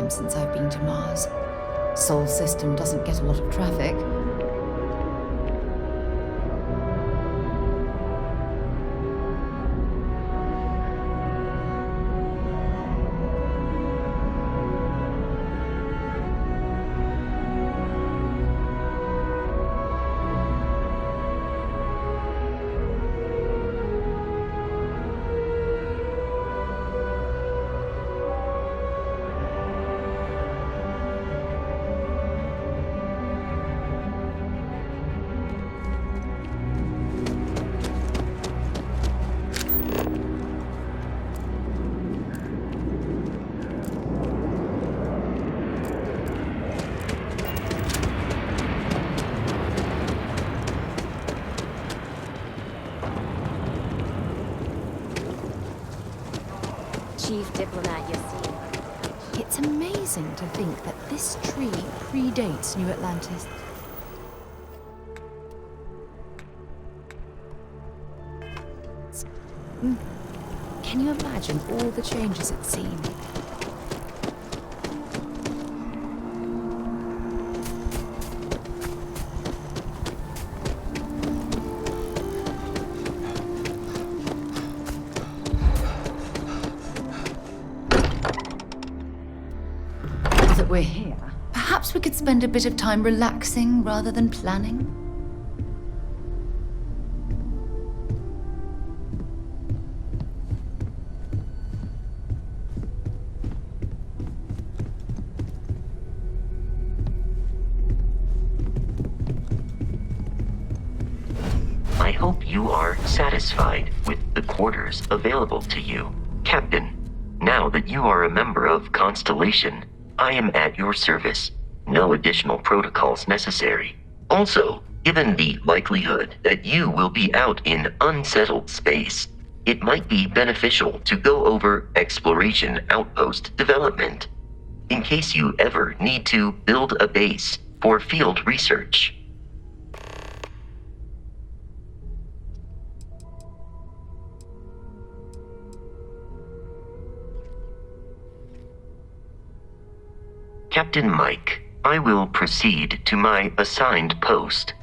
time since I've been to Mars. Sol system doesn't get a lot of traffic. Chief diplomat, you see. It's amazing to think that this tree predates New Atlantis. Can you imagine all the changes it's seen? Now that we're here, perhaps we could spend a bit of time relaxing rather than planning? I hope you are satisfied with the quarters available to you, Captain. Now that you are a member of Constellation, I am at your service. No additional protocols necessary. Also, given the likelihood that you will be out in unsettled space, it might be beneficial to go over exploration outpost development, in case you ever need to build a base for field research. Captain Mike, I will proceed to my assigned post.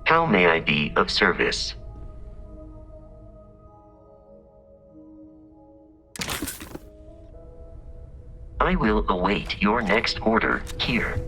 How may I be of service? I will await your next order here.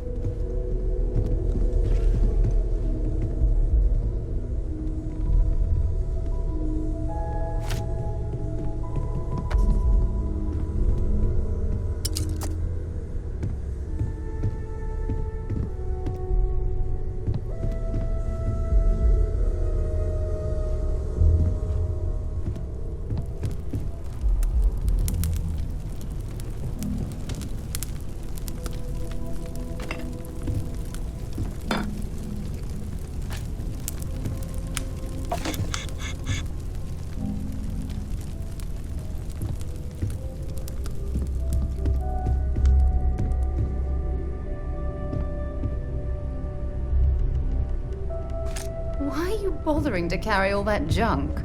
Why are you bothering to carry all that junk?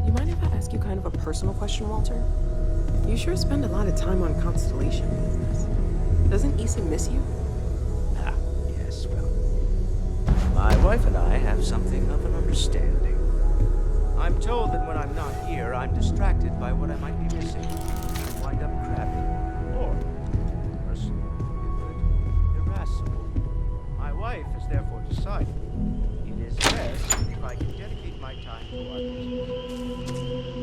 You mind if I ask you kind of a personal question, Walter? You sure spend a lot of time on Constellation business. Doesn't Issa miss you? Ah, yes, well, my wife and I have something of an understanding. I'm told that when I'm not here, I'm distracted by what I might be missing. I wind up crabby, or, worse, irascible. My wife has therefore decided it is best if I can dedicate my time to our business.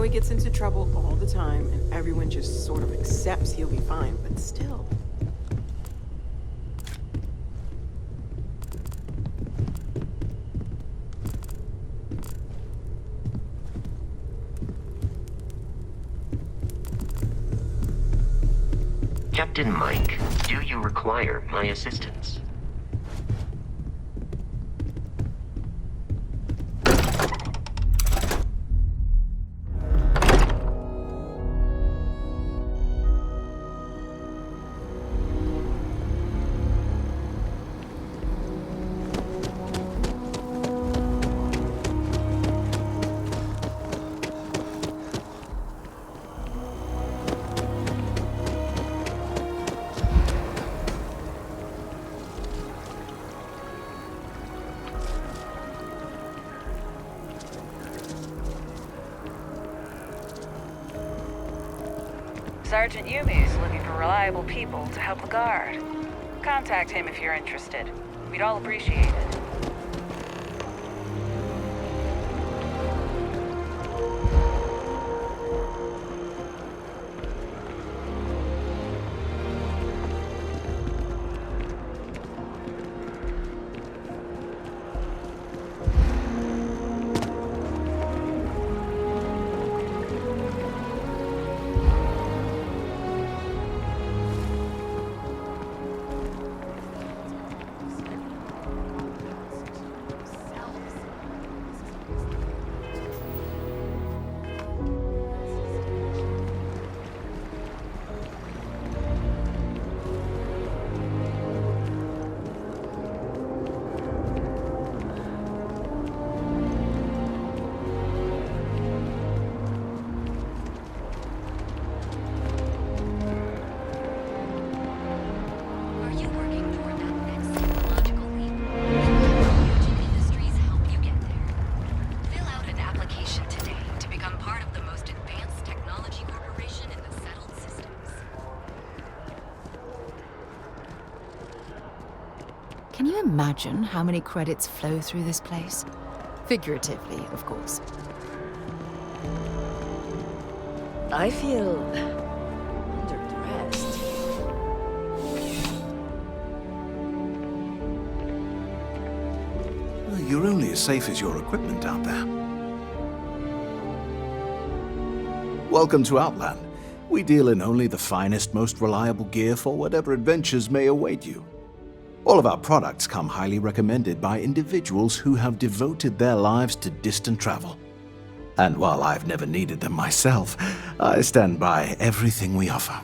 boy gets into trouble all the time, and everyone just sort of accepts he'll be fine, but still. Captain Mike, do you require my assistance? Sergeant Yumi is looking for reliable people to help the guard. Contact him if you're interested. We'd all appreciate it. Are you working toward that next technological leap? Fusion Industries help you get there. Fill out an application today to become part of the most advanced technology corporation in the settled systems. Can you imagine how many credits flow through this place? Figuratively, of course. I feel underdressed. You're only as safe as your equipment out there. Welcome to Outland. We deal in only the finest, most reliable gear for whatever adventures may await you. All of our products come highly recommended by individuals who have devoted their lives to distant travel. And while I've never needed them myself, I stand by everything we offer.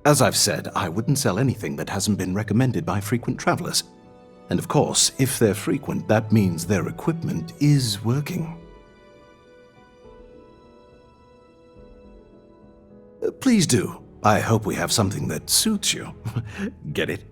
As I've said, I wouldn't sell anything that hasn't been recommended by frequent travelers. And of course, if they're frequent, that means their equipment is working. Please do. I hope we have something that suits you. Get it?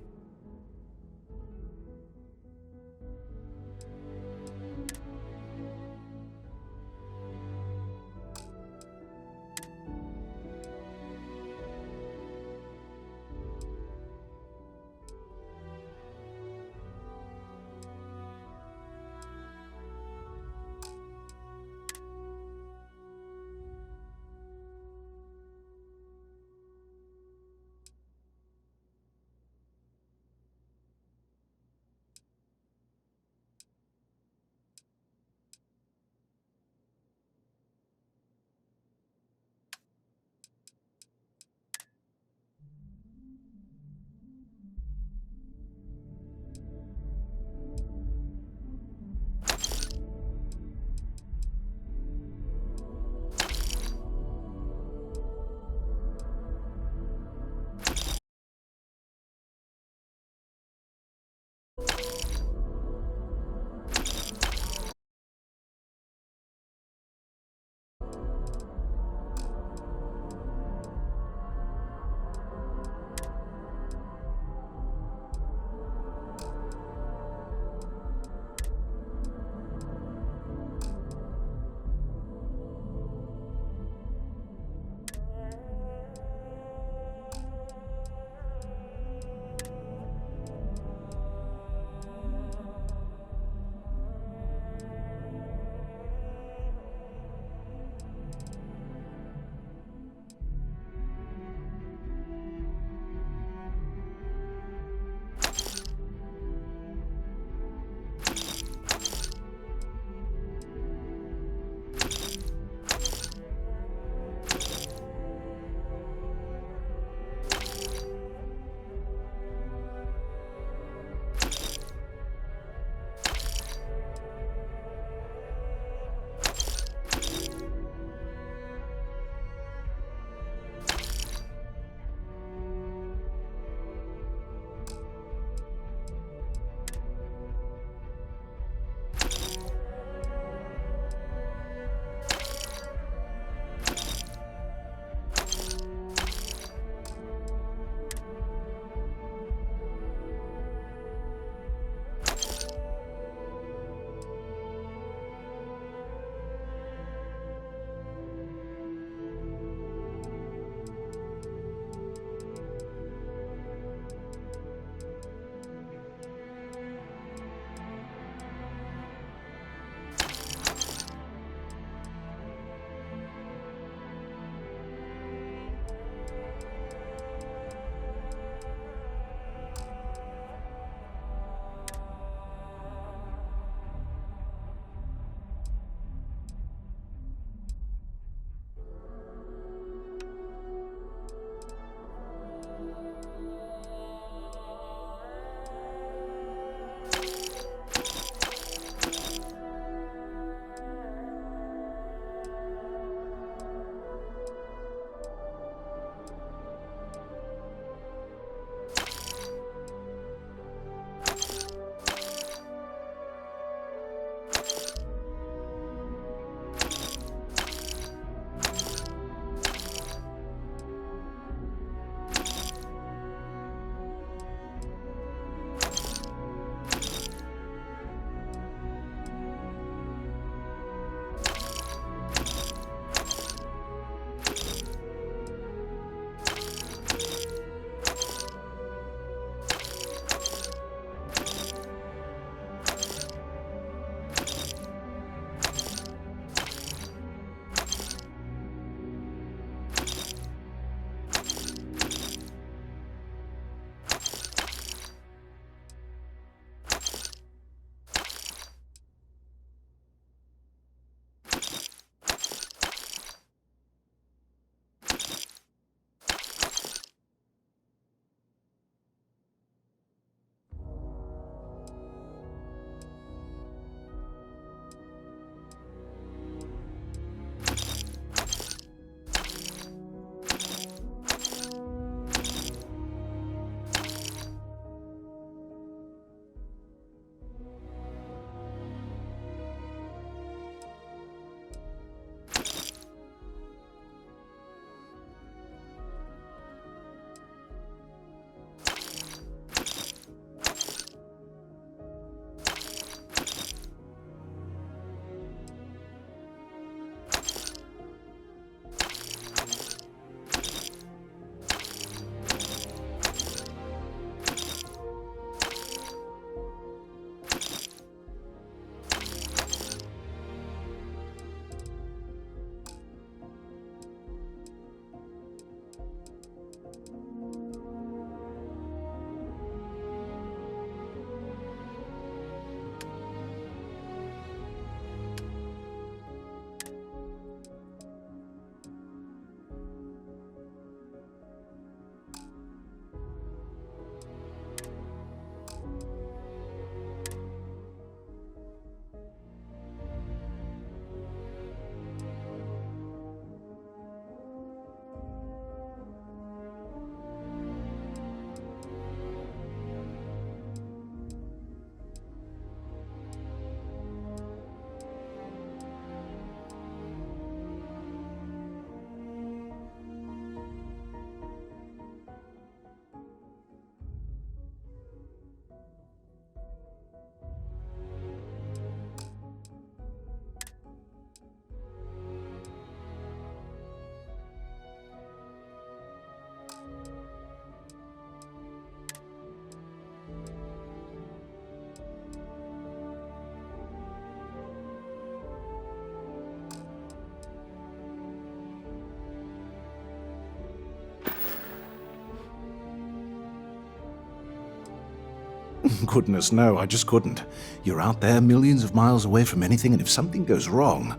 Goodness, no, I just couldn't. You're out there millions of miles away from anything, and if something goes wrong...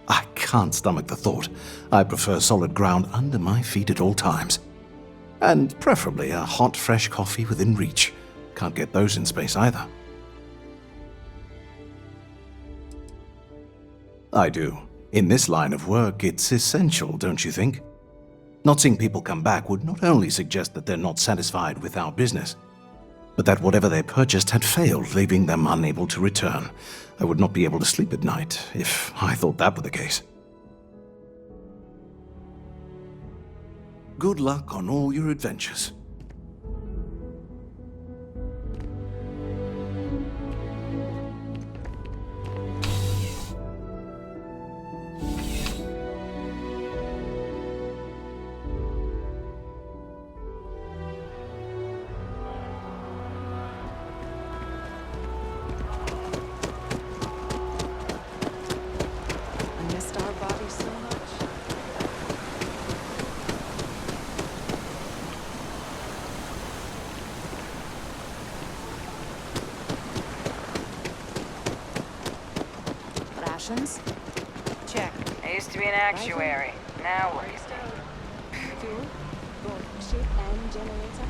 I can't stomach the thought. I prefer solid ground under my feet at all times. And preferably a hot, fresh coffee within reach. Can't get those in space either. I do. In this line of work, it's essential, don't you think? Not seeing people come back would not only suggest that they're not satisfied with our business, but that whatever they purchased had failed, leaving them unable to return. I would not be able to sleep at night if I thought that were the case. Good luck on all your adventures. I missed our body so much. Rations? Check. I used to be an actuary. Now what? Fuel, both ship and generator.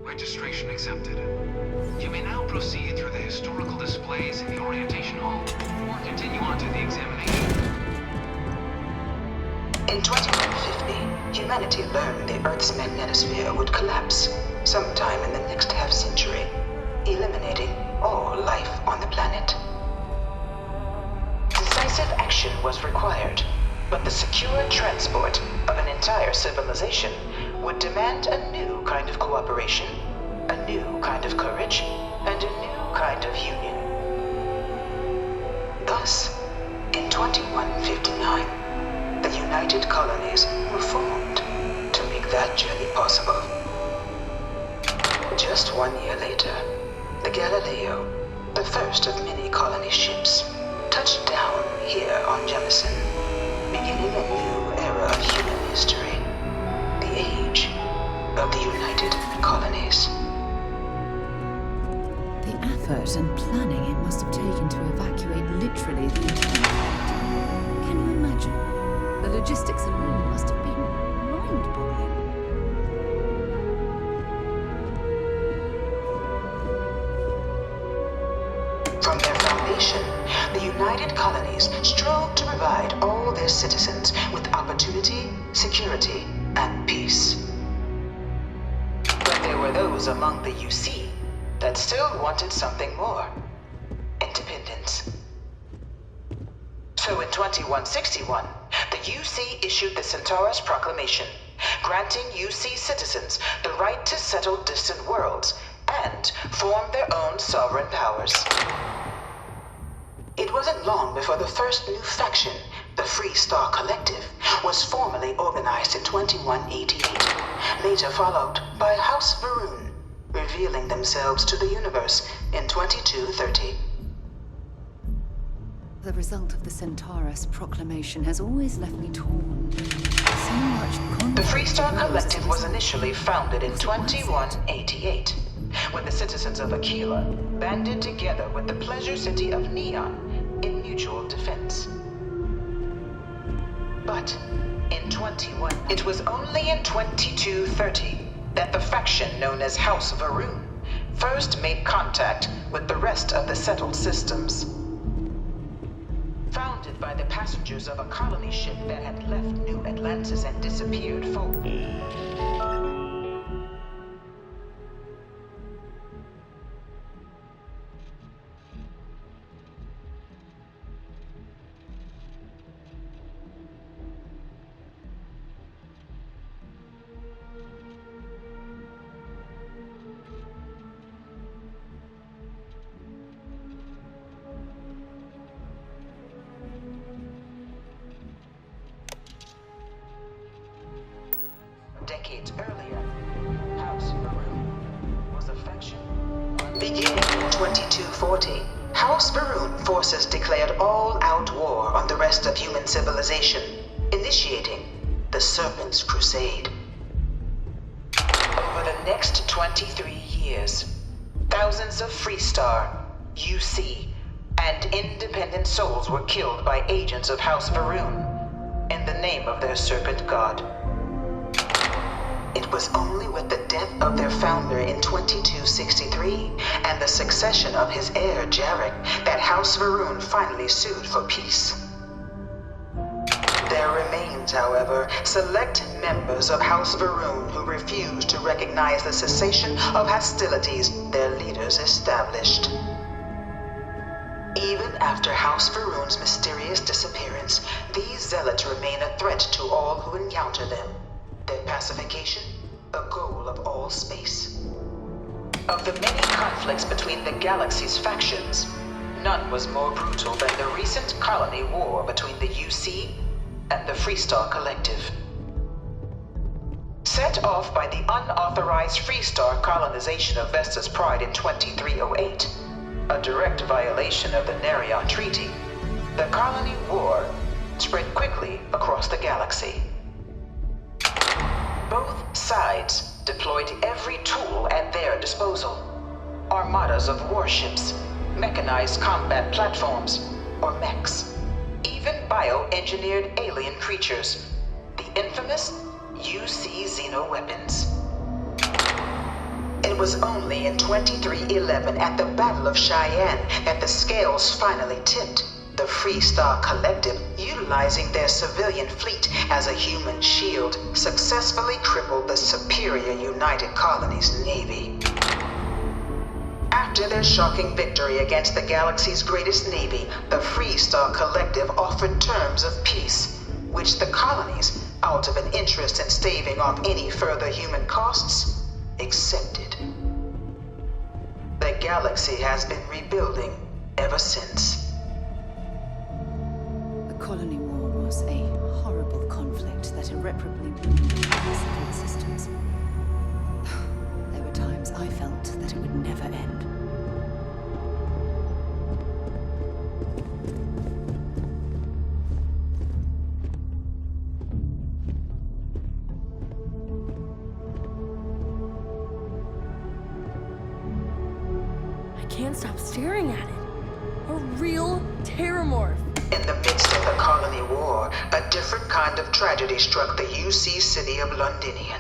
Registration accepted. You may now proceed through the historical displays in the orientation hall, or continue on to the examination. In 2150, humanity learned the Earth's magnetosphere would collapse sometime in the next half-century, eliminating all life on the planet. Decisive action was required, but the secure transport of an entire civilization would demand a new kind of cooperation, a new kind of courage, and a new kind of union. Thus, in 2159, the United Colonies were formed to make that journey possible. Just 1 year later, the Galileo, the first of many colony ships, touched down here on Jemison, beginning a new era of human history, the age of the United Colonies. The effort and planning it must have taken to evacuate literally the entire island. Can you imagine? The logistics alone must have been mind-boggling. From their foundation, the United Colonies strove to provide all their citizens with opportunity, security, and peace. But there were those among the UC that still wanted something more. Independence. So in 2161, the UC issued the Centaurus Proclamation, granting UC citizens the right to settle distant worlds and form their own sovereign powers. It wasn't long before the first new faction, the Free Star Collective, was formally organized in 2188, later followed by House Varun, revealing themselves to the universe in 2230. The result of the Centaurus Proclamation has always left me torn. So much The Free Star Collective was result. initially founded in Was it worth it? 2188, when the citizens of Aquila banded together with the Pleasure City of Neon in mutual defense. But it was only in 2230 that the faction known as House Varun first made contact with the rest of the settled systems. Founded by the passengers of a colony ship that had left New Atlantis and disappeared forward. Decades earlier, House Varun was a faction. Beginning in 2240, House Varun forces declared all-out war on the rest of human civilization, initiating the Serpent's Crusade. Over the next 23 years, thousands of Freestar, UC, and independent souls were killed by agents of House Varun in the name of their serpent god. It was only with the death of their founder in 2263 and the succession of his heir, Jarek, that House Varun finally sued for peace. There remains, however, select members of House Varun who refuse to recognize the cessation of hostilities their leaders established. Even after House Varun's mysterious disappearance, these zealots remain a threat to all who encounter them. Their pacification, a goal of all space. Of the many conflicts between the galaxy's factions, none was more brutal than the recent colony war between the UC and the Freestar Collective. Set off by the unauthorized Freestar colonization of Vesta's Pride in 2308, a direct violation of the Nerion Treaty, the colony war spread quickly across the galaxy. Both sides deployed every tool at their disposal. Armadas of warships, mechanized combat platforms, or mechs. Even bioengineered alien creatures. The infamous UC xeno-weapons. It was only in 2311 at the Battle of Cheyenne that the scales finally tipped. The Freestar Collective, utilizing their civilian fleet as a human shield, successfully crippled the superior United Colonies Navy. After their shocking victory against the galaxy's greatest navy, the Freestar Collective offered terms of peace, which the colonies, out of an interest in staving off any further human costs, accepted. The galaxy has been rebuilding ever since. The Colony War was a horrible conflict that irreparably ruined the settled systems. There were times I felt that it would never end. I can't stop staring at it. A real terramorph. In the midst of the colony war, a different kind of tragedy struck the UC city of Londinian.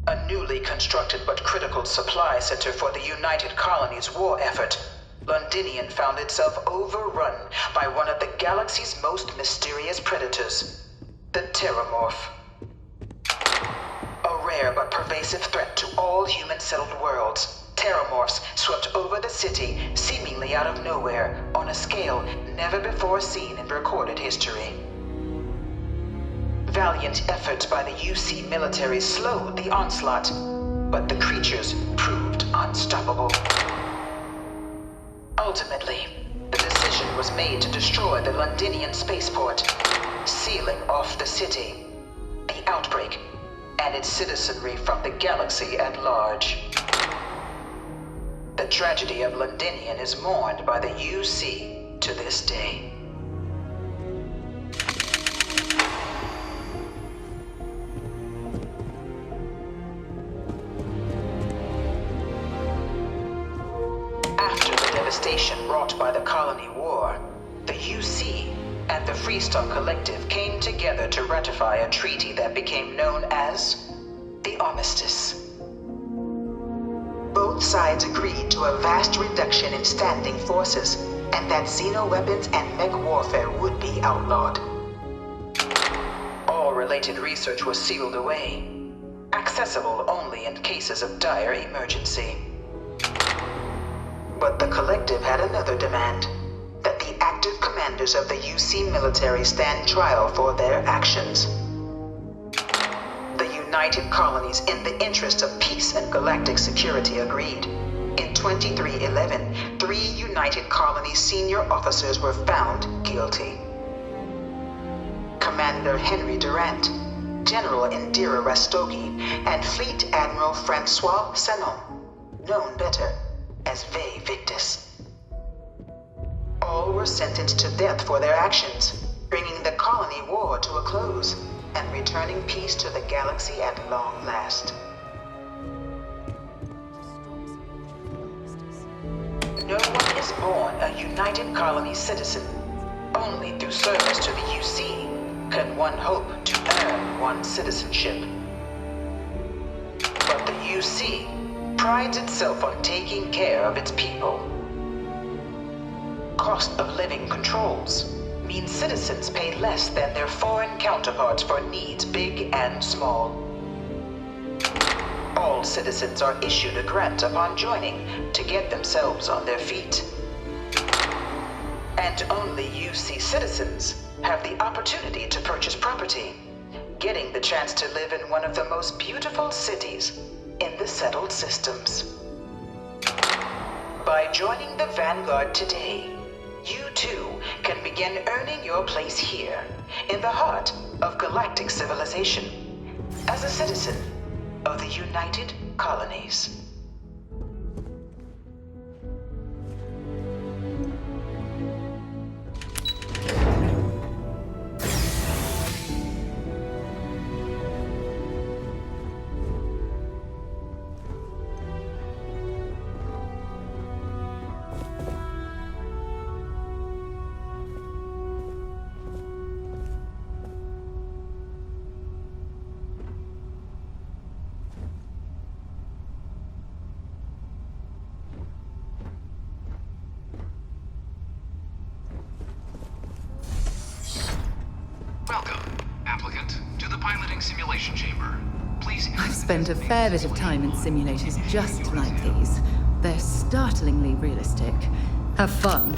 A newly constructed but critical supply center for the United Colonies' war effort, Londinian found itself overrun by one of the galaxy's most mysterious predators, the Terramorph. A rare but pervasive threat to all human-settled worlds, Terramorphs swept over the city, seemingly out of nowhere, on a scale never before seen in recorded history. Valiant efforts by the UC military slowed the onslaught, but the creatures proved unstoppable. Ultimately, the decision was made to destroy the Londinian spaceport, sealing off the city, the outbreak, and its citizenry from the galaxy at large. The tragedy of Londinian is mourned by the UC to this day. After the devastation wrought by the Colony War, the UC and the Freestone Collective came together to ratify a treaty that became known as the Armistice. Both sides agreed to a vast reduction in standing forces, and that xeno-weapons and mech warfare would be outlawed. All related research was sealed away, accessible only in cases of dire emergency. But the Collective had another demand, that the active commanders of the UC military stand trial for their actions. The United Colonies, in the interest of peace and galactic security, agreed. In 2311, 3 United Colonies senior officers were found guilty. Commander Henry Durant, General Indira Rastogi, and Fleet Admiral Francois Sanon, known better as Ve Victus. All were sentenced to death for their actions, bringing the colony war to a close and returning peace to the galaxy at long last. No one is born a United Colony citizen. Only through service to the UC can one hope to earn one's citizenship. But the UC prides itself on taking care of its people. Cost of living controls mean citizens pay less than their foreign counterparts for needs big and small. All citizens are issued a grant upon joining to get themselves on their feet. And only UC citizens have the opportunity to purchase property, getting the chance to live in one of the most beautiful cities in the settled systems. By joining the Vanguard today, you too can begin earning your place here, in the heart of galactic civilization, as a citizen of the United Colonies. Welcome, applicant, to the piloting simulation chamber. Please. I've spent a fair bit of time in simulators just like these. They're startlingly realistic. Have fun.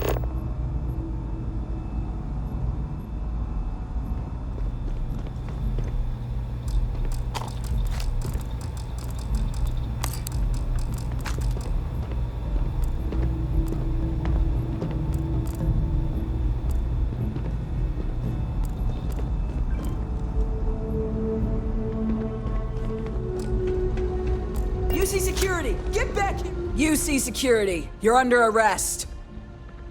UC Security, get back here! UC Security, you're under arrest.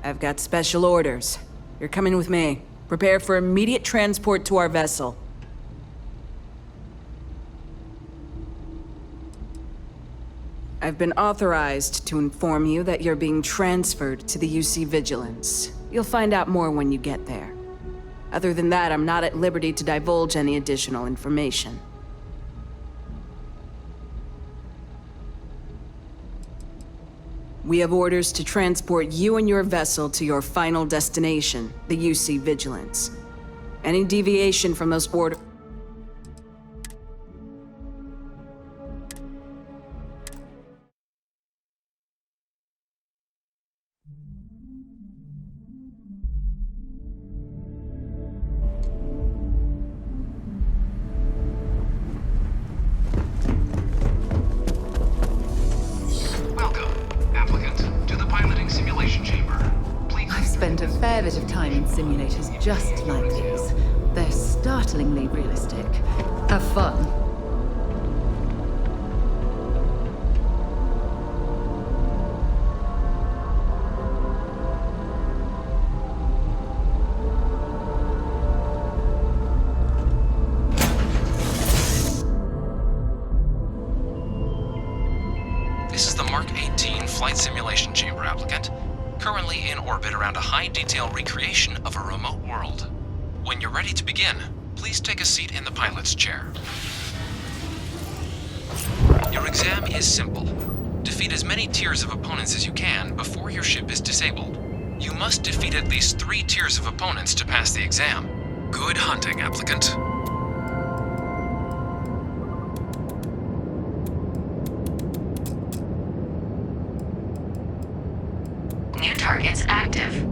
I've got special orders. You're coming with me. Prepare for immediate transport to our vessel. I've been authorized to inform you that you're being transferred to the UC Vigilance. You'll find out more when you get there. Other than that, I'm not at liberty to divulge any additional information. We have orders to transport you and your vessel to your final destination, the UC Vigilance. Any deviation from those orders... fair bit of time in simulators just like these. They're startlingly realistic. Have fun. This is the Mark 18 Flight Simulation Chamber applicant, currently in orbit around a high-detail recreation of a remote world. When you're ready to begin, please take a seat in the pilot's chair. Your exam is simple. Defeat as many tiers of opponents as you can before your ship is disabled. You must defeat at least 3 tiers of opponents to pass the exam. Good hunting, applicant. New targets active.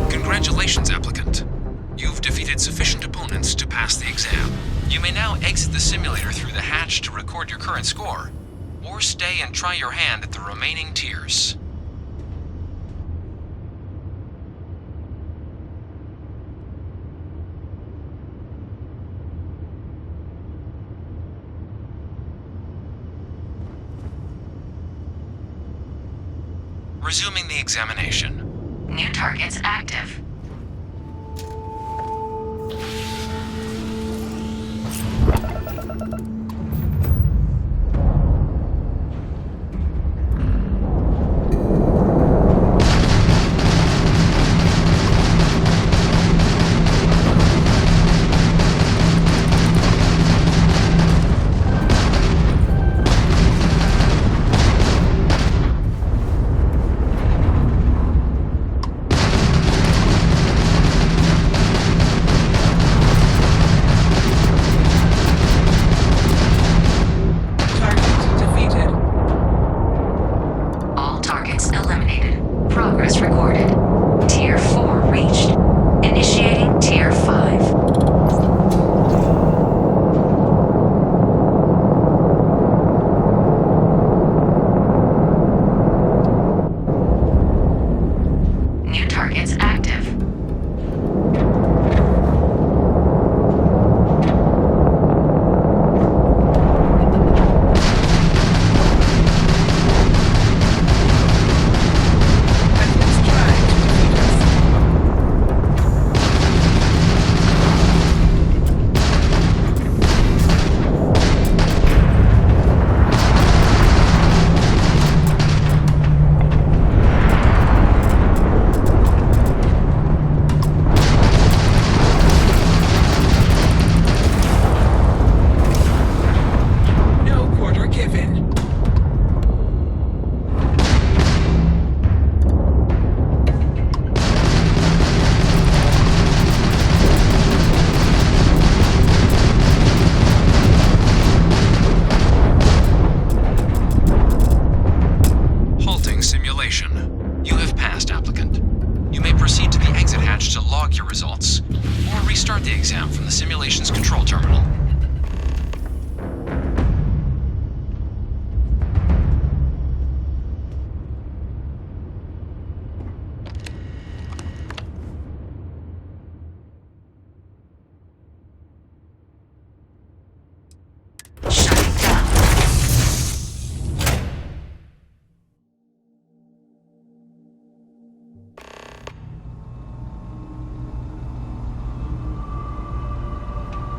Congratulations, applicant. You've defeated sufficient opponents to pass the exam. You may now exit the simulator through the hatch to record your current score, or stay and try your hand at the remaining tiers. Resuming the examination. New targets active.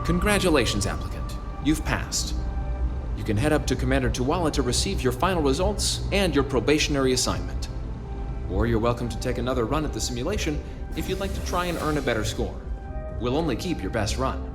Congratulations, applicant. You've passed. You can head up to Commander Tuwala to receive your final results and your probationary assignment. Or you're welcome to take another run at the simulation if you'd like to try and earn a better score. We'll only keep your best run.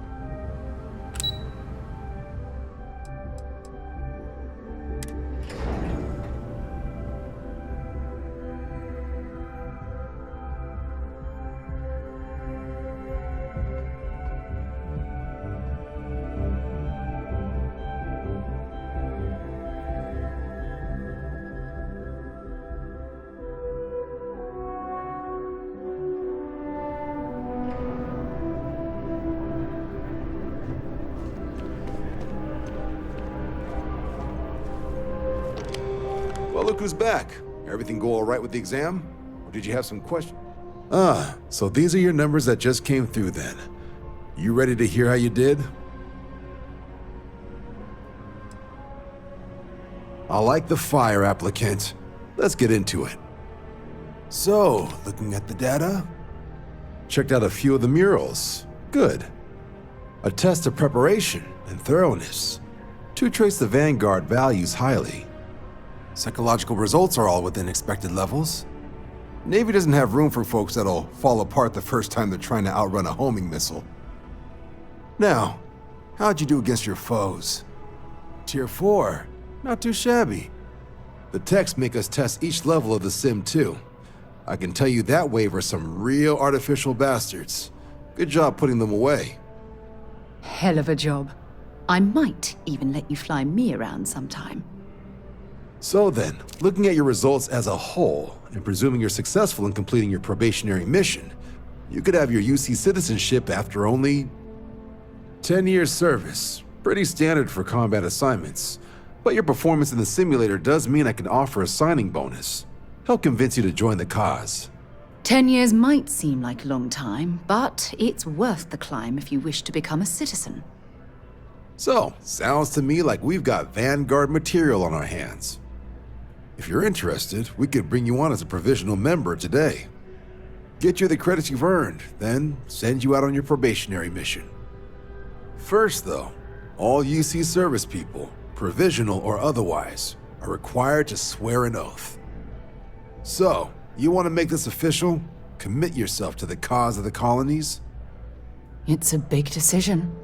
Well, look who's back. Everything go all right with the exam? Or did you have some questions? So these are your numbers that just came through then. You ready to hear how you did? I like the fire, applicant. Let's get into it. So, looking at the data, checked out a few of the murals. Good. A test of preparation and thoroughness. Two traits the Vanguard values highly. Psychological results are all within expected levels. Navy doesn't have room for folks that'll fall apart the first time they're trying to outrun a homing missile. Now, how'd you do against your foes? Tier 4, not too shabby. The techs make us test each level of the sim too. I can tell you that wave are some real artificial bastards. Good job putting them away. Hell of a job. I might even let you fly me around sometime. So then, looking at your results as a whole, and presuming you're successful in completing your probationary mission, you could have your UC citizenship after only 10 years service. Pretty standard for combat assignments. But your performance in the simulator does mean I can offer a signing bonus. Help convince you to join the cause. 10 years might seem like a long time, but it's worth the climb if you wish to become a citizen. So, sounds to me like we've got Vanguard material on our hands. If you're interested, we could bring you on as a provisional member today. Get you the credits you've earned, then send you out on your probationary mission. First though, all UC service people, provisional or otherwise, are required to swear an oath. So, you want to make this official? Commit yourself to the cause of the colonies? It's a big decision.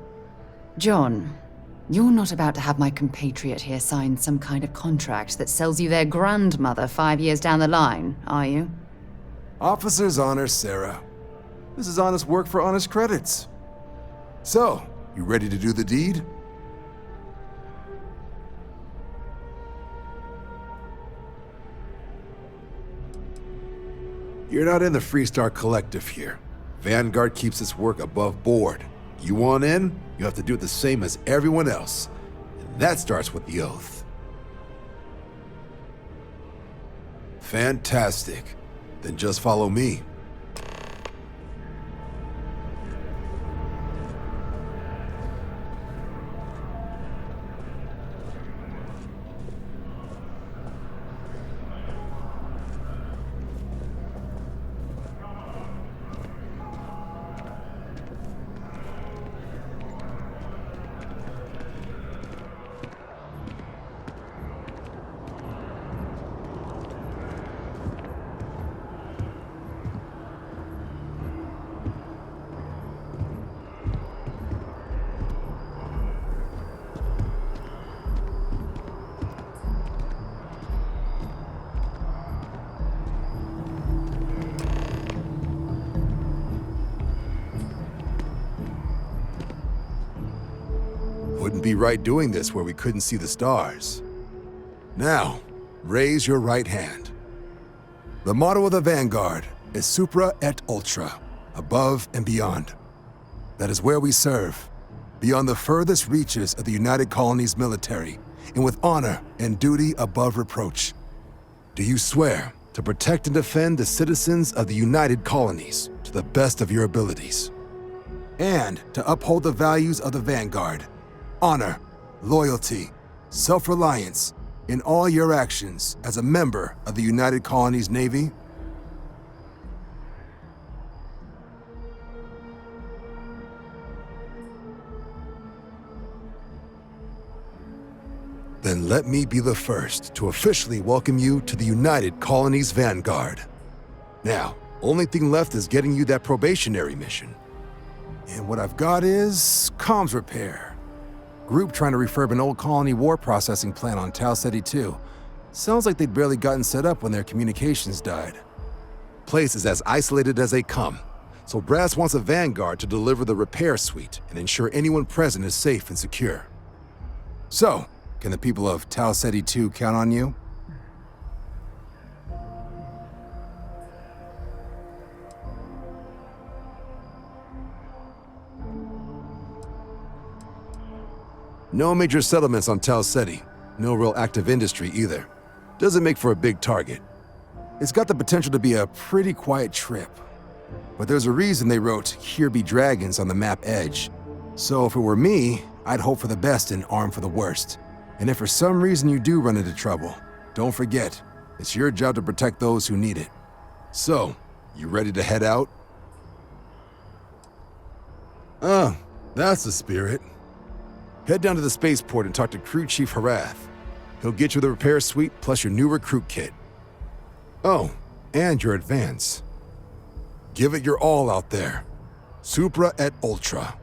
John, you're not about to have my compatriot here sign some kind of contract that sells you their grandmother 5 years down the line, are you? Officer's honor, Sarah. This is honest work for honest credits. So, you ready to do the deed? You're not in the Freestar Collective here. Vanguard keeps its work above board. You want in, you have to do the same as everyone else. And that starts with the oath. Fantastic. Then just follow me. Wouldn't be right doing this where we couldn't see the stars. Now, raise your right hand. The motto of the Vanguard is Supra et Ultra, above and beyond. That is where we serve, beyond the furthest reaches of the United Colonies military, and with honor and duty above reproach. Do you swear to protect and defend the citizens of the United Colonies to the best of your abilities, and to uphold the values of the Vanguard, honor, loyalty, self-reliance in all your actions as a member of the United Colonies Navy? Then let me be the first to officially welcome you to the United Colonies Vanguard. Now, only thing left is getting you that probationary mission. And what I've got is comms repair. Group trying to refurb an old colony war processing plant on Tau Ceti 2. Sounds like they'd barely gotten set up when their communications died. Place is as isolated as they come, so Brass wants a Vanguard to deliver the repair suite and ensure anyone present is safe and secure. So, can the people of Tau Ceti 2 count on you? No major settlements on Tau Ceti. No real active industry either. Doesn't make for a big target. It's got the potential to be a pretty quiet trip. But there's a reason they wrote "Here be dragons" on the map edge. So if it were me, I'd hope for the best and arm for the worst. And if for some reason you do run into trouble, don't forget, it's your job to protect those who need it. So, you ready to head out? Oh, that's the spirit. Head down to the spaceport and talk to Crew Chief Harath. He'll get you the repair suite plus your new recruit kit. Oh, and your advance. Give it your all out there. Supra et Ultra.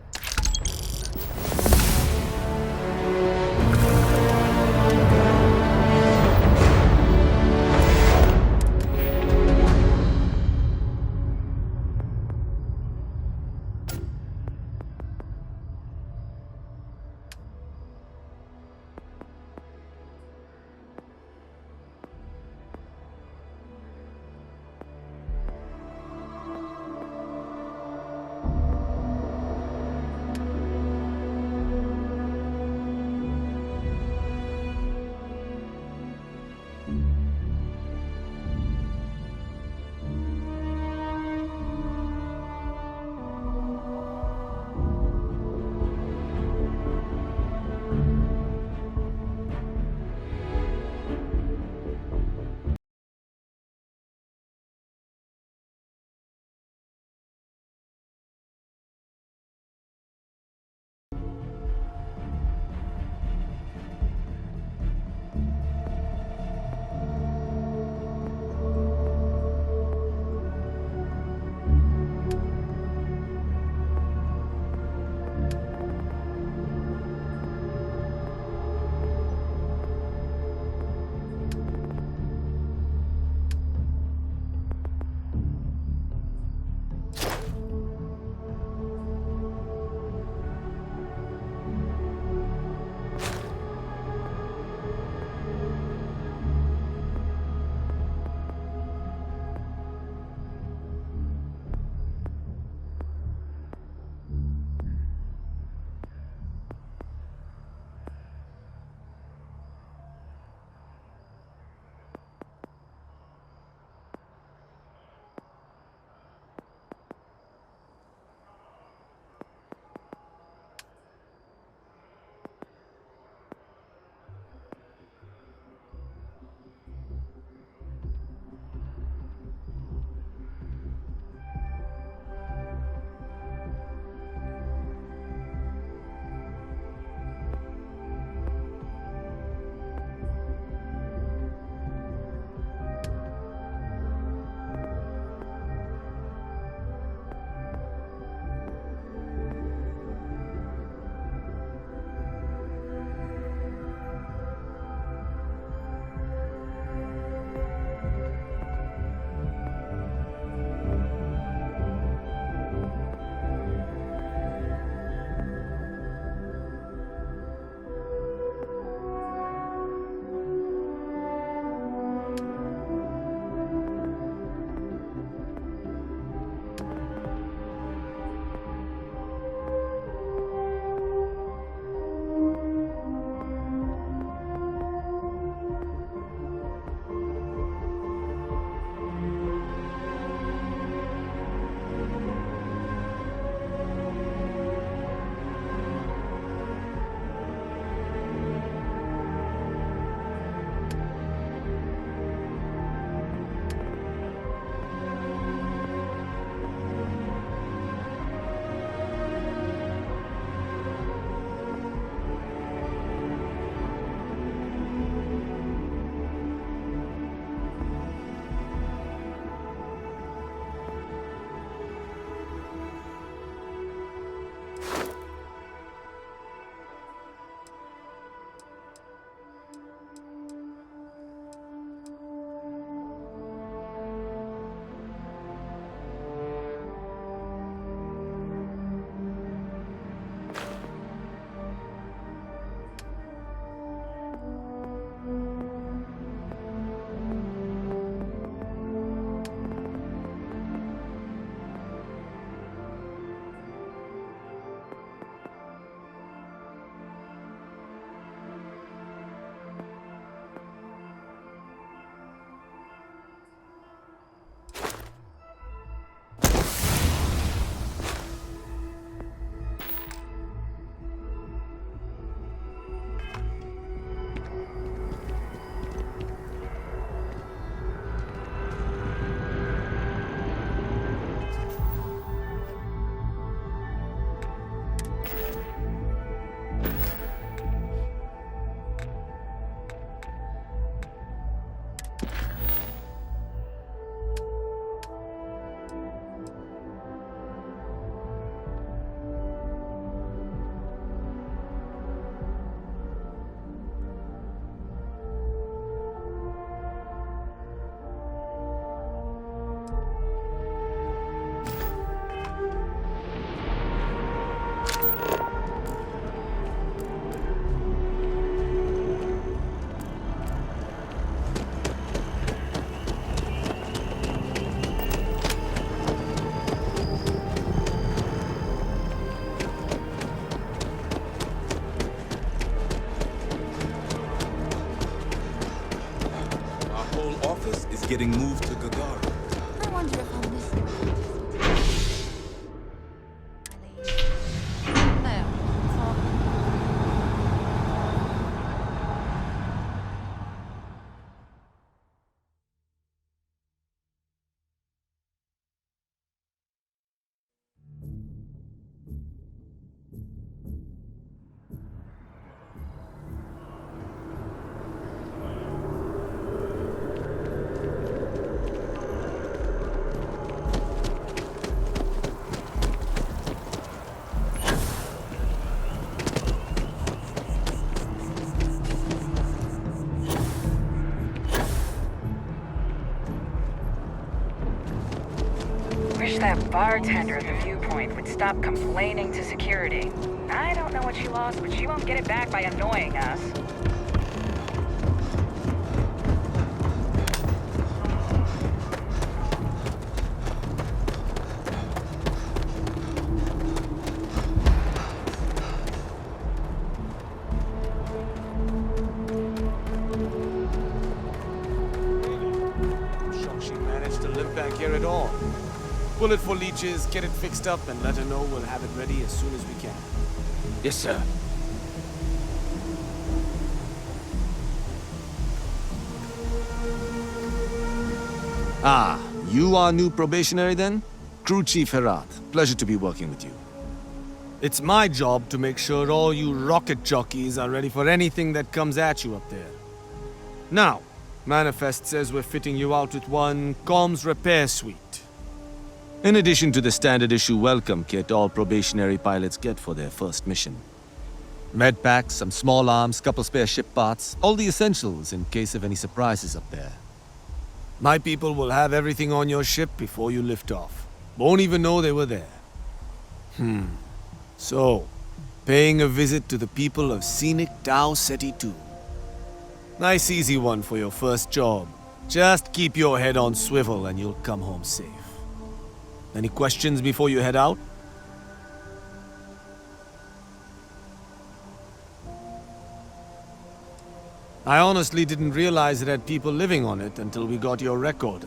is getting moved to Gagara. I wonder if I'll miss Wish that bartender at the viewpoint would stop complaining to security. I don't know what she lost, but she won't get it back by annoying us. I'm shocked she managed to live back here at all. Pull it for leeches, get it fixed up, and let her know we'll have it ready as soon as we can. Yes, sir. Ah, you are new probationary then? Crew Chief Herat, pleasure to be working with you. It's my job to make sure all you rocket jockeys are ready for anything that comes at you up there. Now, Manifest says we're fitting you out with one comms repair suite. In addition to the standard issue welcome kit all probationary pilots get for their first mission. Med packs, some small arms, couple spare ship parts, all the essentials in case of any surprises up there. My people will have everything on your ship before you lift off. Won't even know they were there. So, paying a visit to the people of scenic Tau Ceti 2. Nice easy one for your first job. Just keep your head on swivel and you'll come home safe. Any questions before you head out? I honestly didn't realize it had people living on it until we got your record.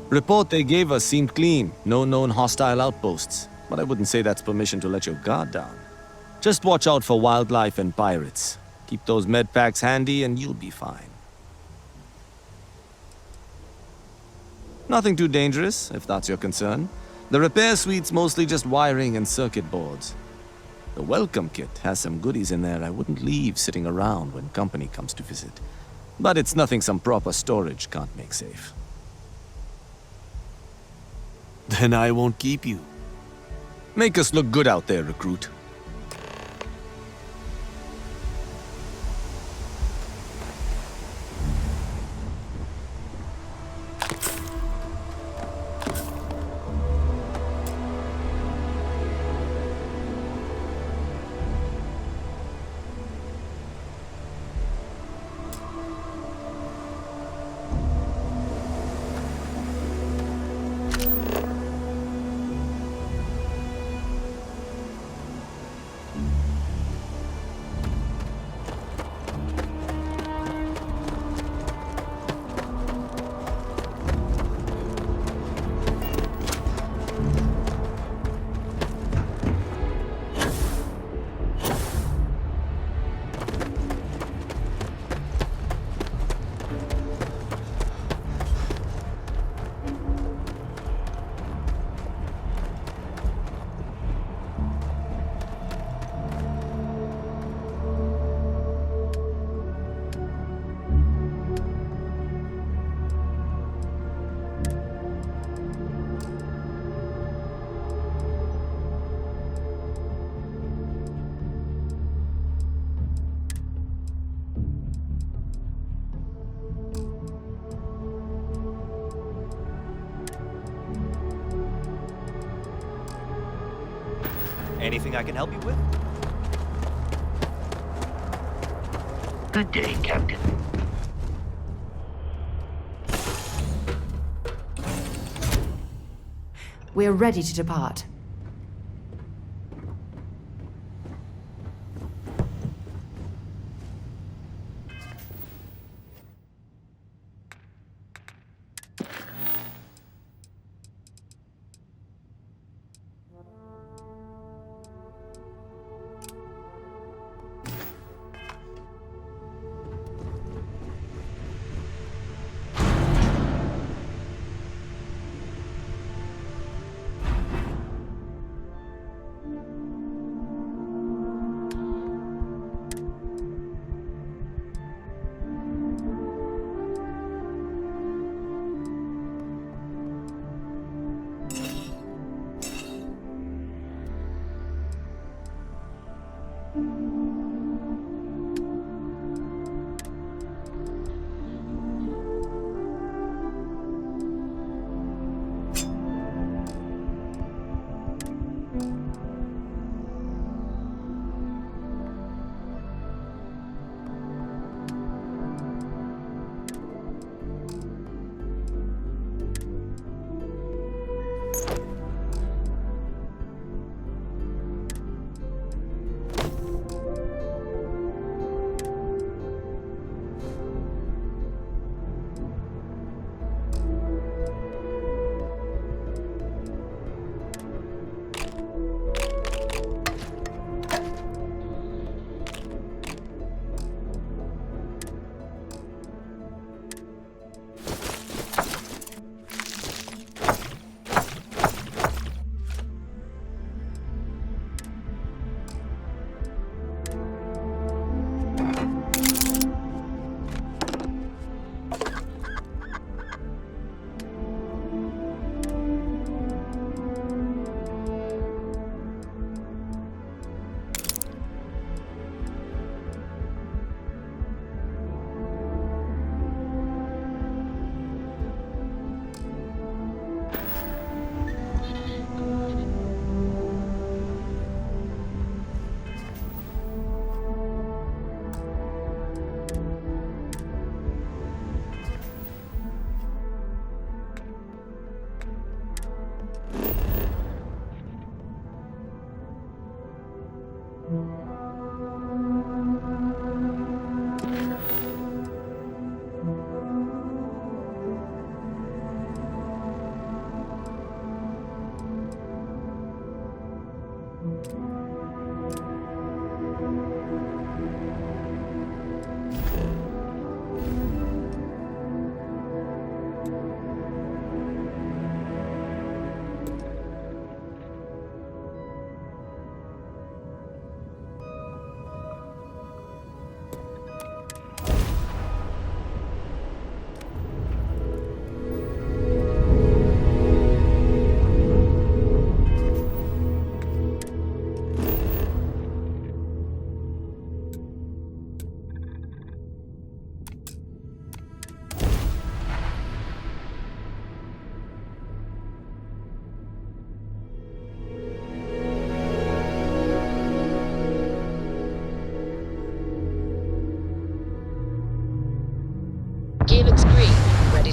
Report they gave us seemed clean, no known hostile outposts. But I wouldn't say that's permission to let your guard down. Just watch out for wildlife and pirates. Keep those med packs handy and you'll be fine. Nothing too dangerous, if that's your concern. The repair suite's mostly just wiring and circuit boards. The welcome kit has some goodies in there I wouldn't leave sitting around when company comes to visit. But it's nothing some proper storage can't make safe. Then I won't keep you. Make us look good out there, recruit. Anything I can help you with? Good day, Captain. We're ready to depart.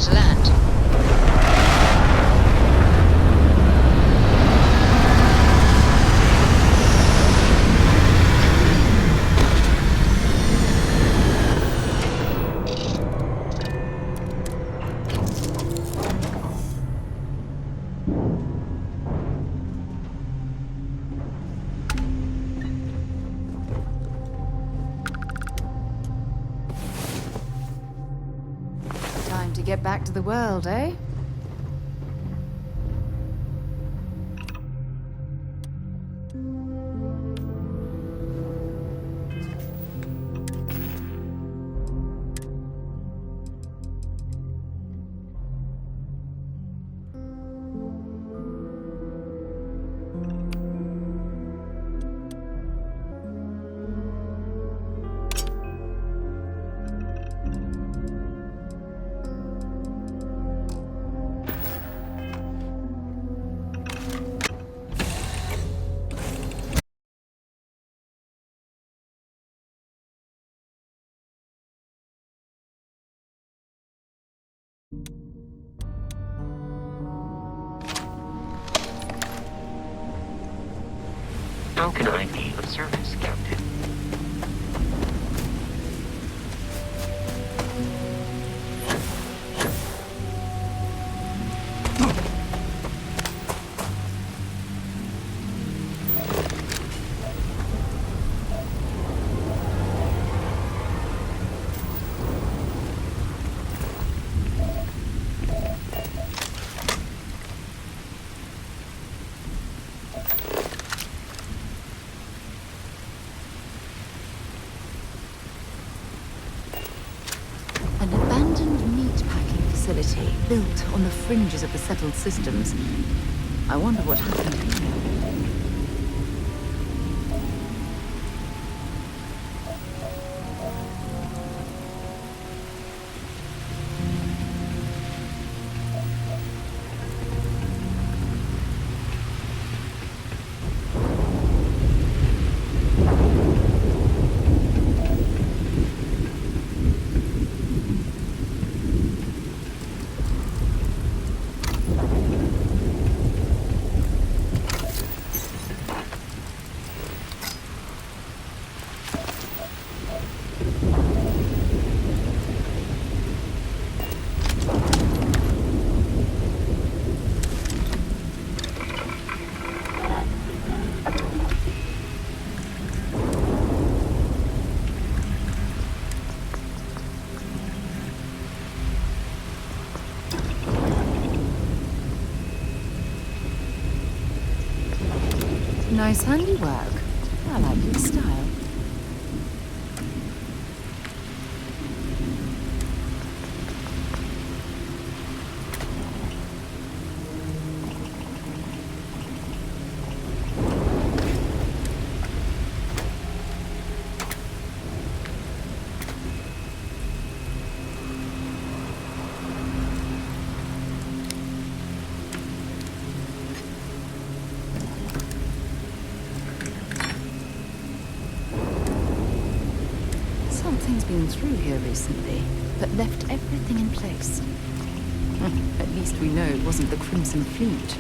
to land. Time to get back to the world, eh? How can I be of service, Captain? An abandoned meatpacking facility built on the fringes of the settled systems. I wonder what happened here. Nice handiwork. I like your style. Something's been through here recently, but left everything in place. At least we know it wasn't the Crimson Fleet.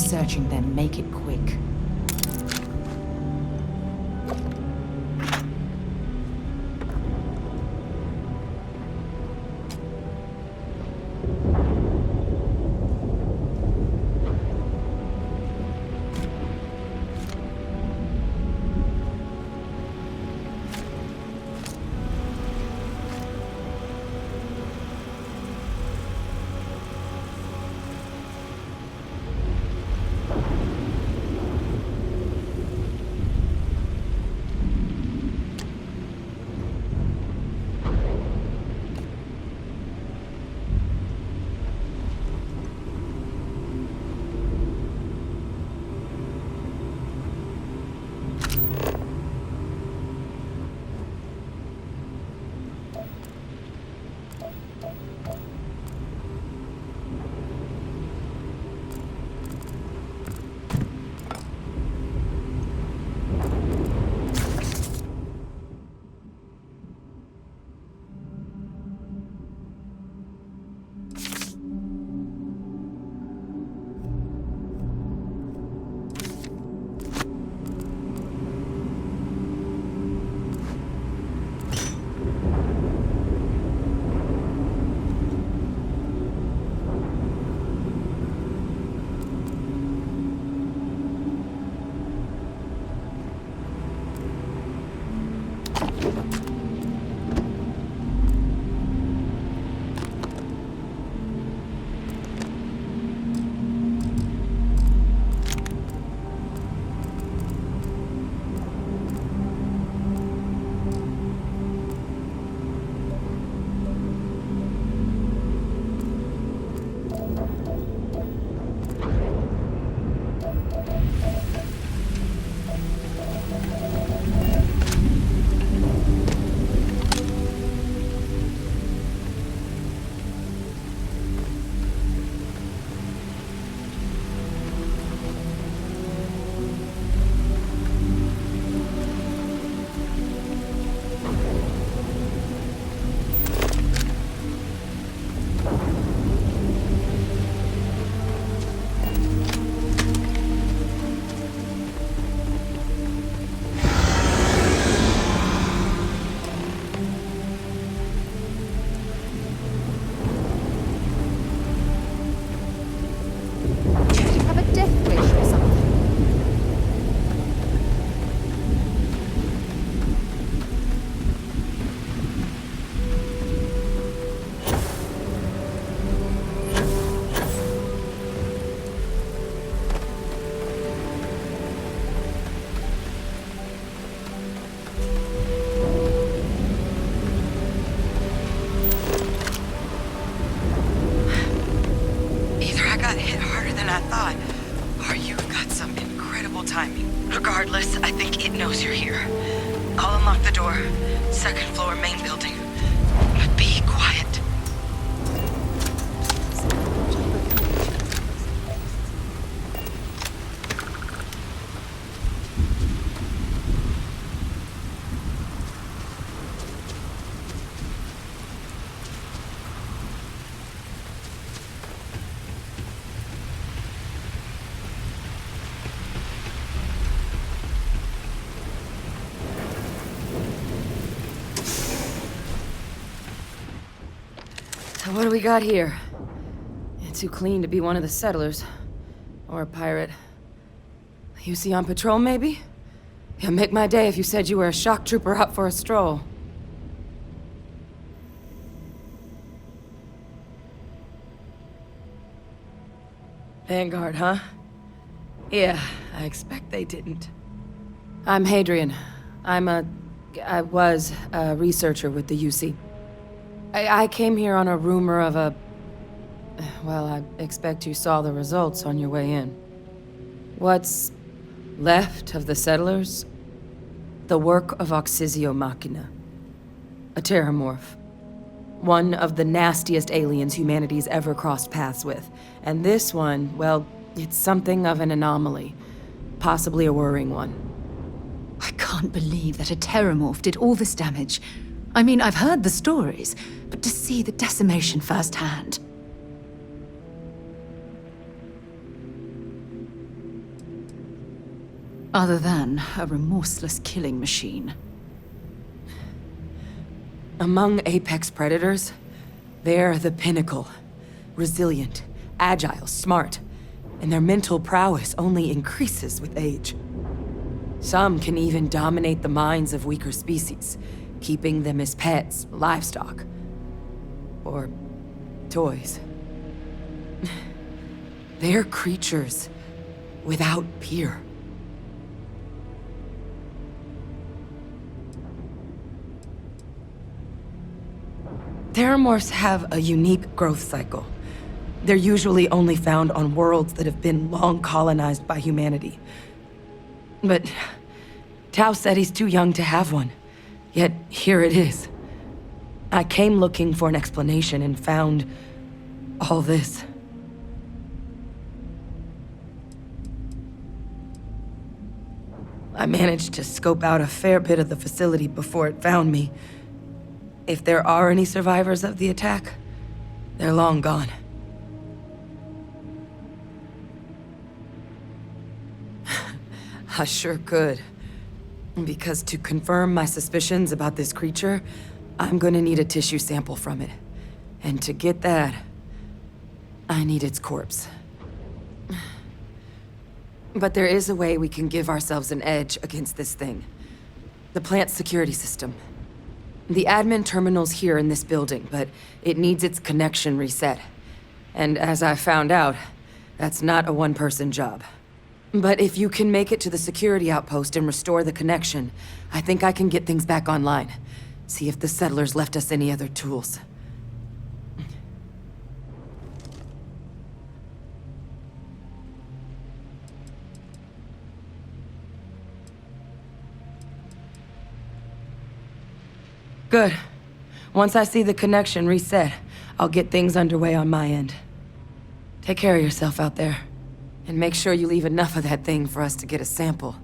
searching, then make it quick. Regardless, I think it knows you're here. I'll unlock the door. Second floor, main building. But be quiet. So what do we got here? You're too clean to be one of the settlers. Or a pirate. You see on patrol, maybe? It'd make my day if you said you were a shock trooper out for a stroll. Vanguard, huh? Yeah, I expect they didn't. I'm Hadrian. I was a researcher with the UC. I came here on a rumor of a... Well, I expect you saw the results on your way in. What's left of the settlers? The work of Oxysio Machina. A terramorph. One of the nastiest aliens humanity's ever crossed paths with. And this one, well, it's something of an anomaly. Possibly a worrying one. I can't believe that a terramorph did all this damage. I mean, I've heard the stories, but to see the decimation firsthand... Other than a remorseless killing machine. Among apex predators, they're the pinnacle. Resilient, agile, smart, and their mental prowess only increases with age. Some can even dominate the minds of weaker species, keeping them as pets, livestock, or toys. They're creatures without peer. Terramorphs have a unique growth cycle. They're usually only found on worlds that have been long colonized by humanity. But Tao said he's too young to have one. Yet here it is. I came looking for an explanation and found all this. I managed to scope out a fair bit of the facility before it found me. If there are any survivors of the attack, they're long gone. I sure could. Because to confirm my suspicions about this creature, I'm gonna need a tissue sample from it. And to get that, I need its corpse. But there is a way we can give ourselves an edge against this thing. The plant's security system. The admin terminal's here in this building, but it needs its connection reset. And as I found out, that's not a one-person job. But if you can make it to the security outpost and restore the connection, I think I can get things back online. See if the settlers left us any other tools. Good. Once I see the connection reset, I'll get things underway on my end. Take care of yourself out there. And make sure you leave enough of that thing for us to get a sample.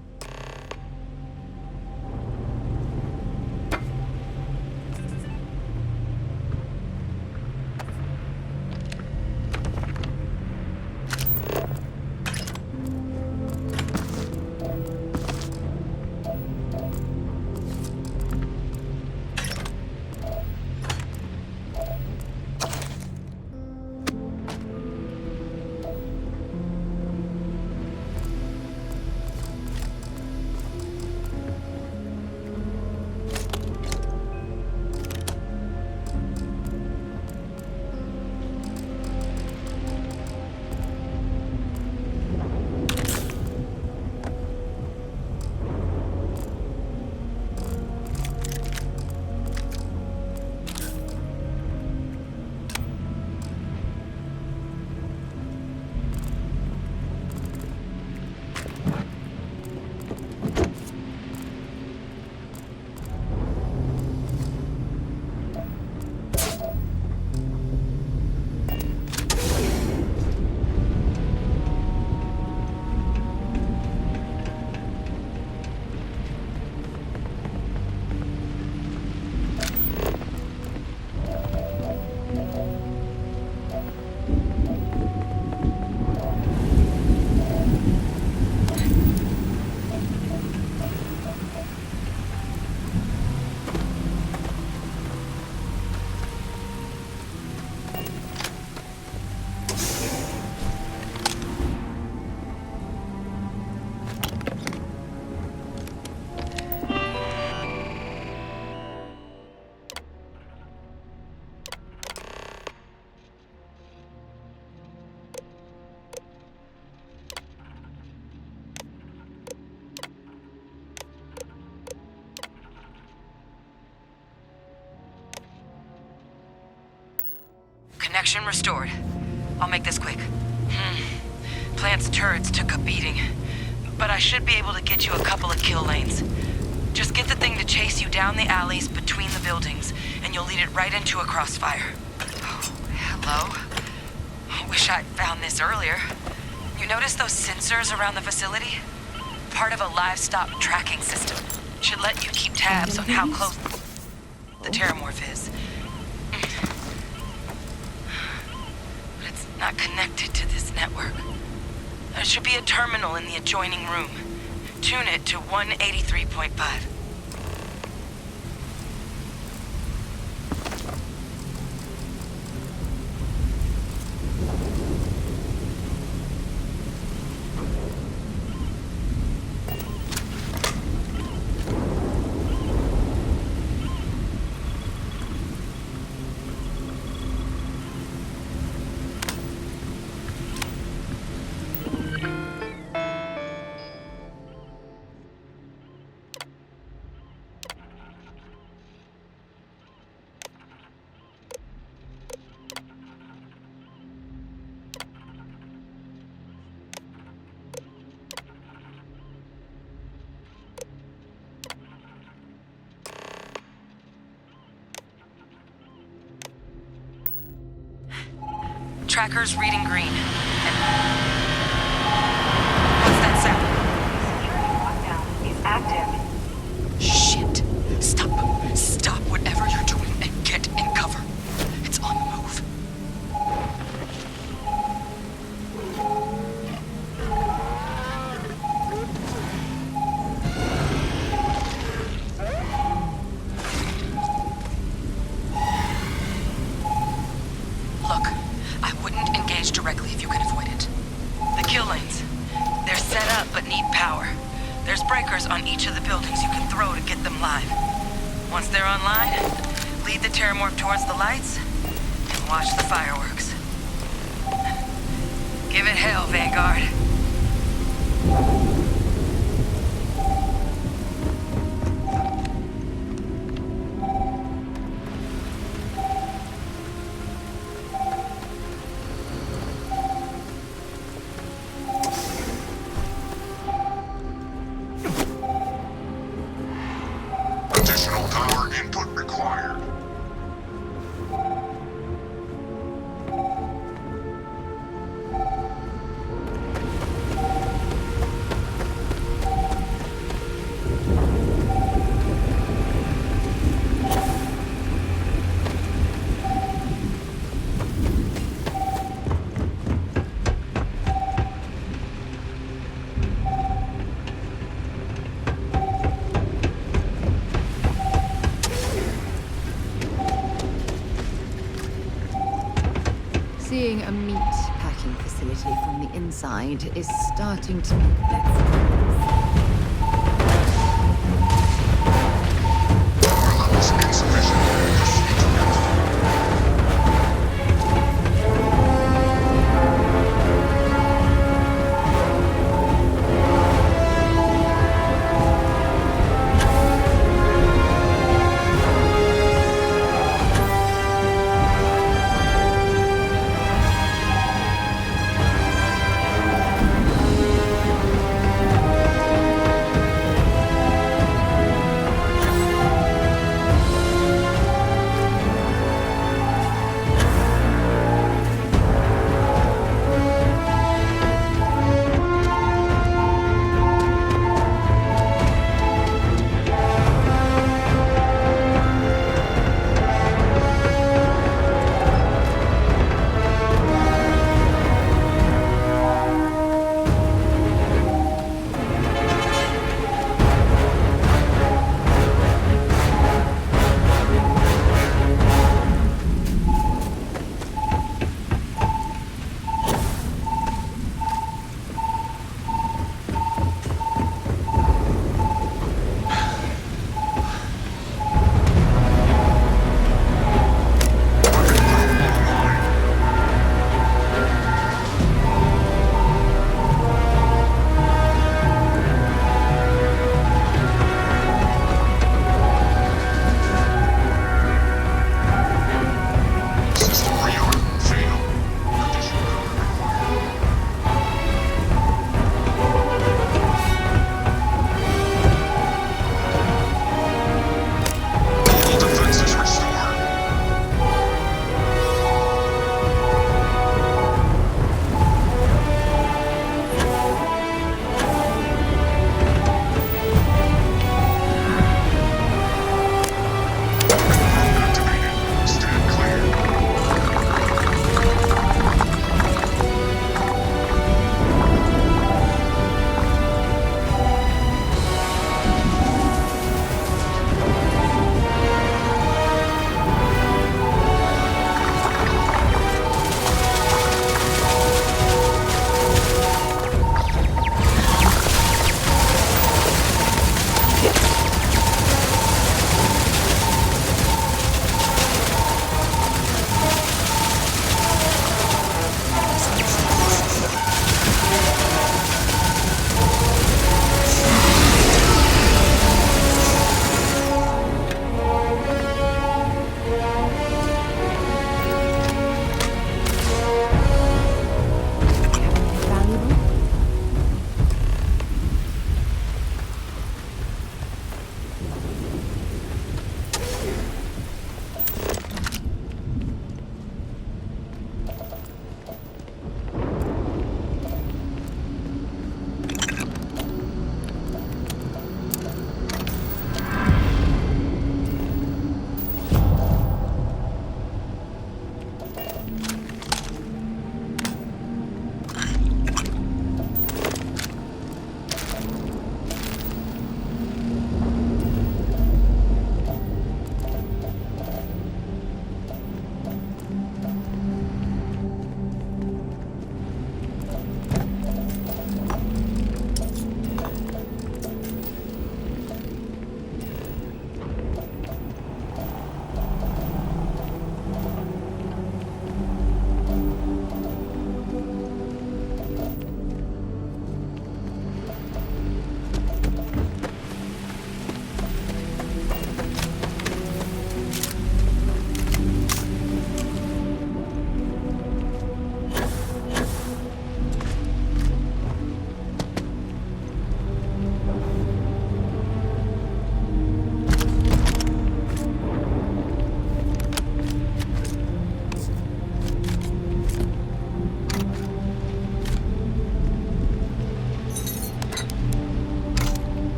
Connection restored. I'll make this quick. Plant's turrets took a beating, but I should be able to get you a couple of kill lanes. Just get the thing to chase you down the alleys between the buildings, and you'll lead it right into a crossfire. Oh, hello. I wish I'd found this earlier. You notice those sensors around the facility? Part of a livestock tracking system. Should let you keep tabs on how close the Terramorph is. But it's not connected to this network. There should be a terminal in the adjoining room. Tune it to 183.5. Tracker's reading green. What's that sound? Security lockdown is active. Shit. Stop. Stop whatever you're doing and get in cover. It's on the move. Look, I wouldn't engage directly if you can avoid it. The kill lanes. They're set up but need power. There's breakers on each of the buildings you can throw to get them live. Once they're online, lead the Terramorph towards the lights and watch the fireworks. Give it hell, Vanguard. Additional power input required. Seeing a meat packing facility from the inside is starting to make sense. Power levels insufficient. Proceed to next.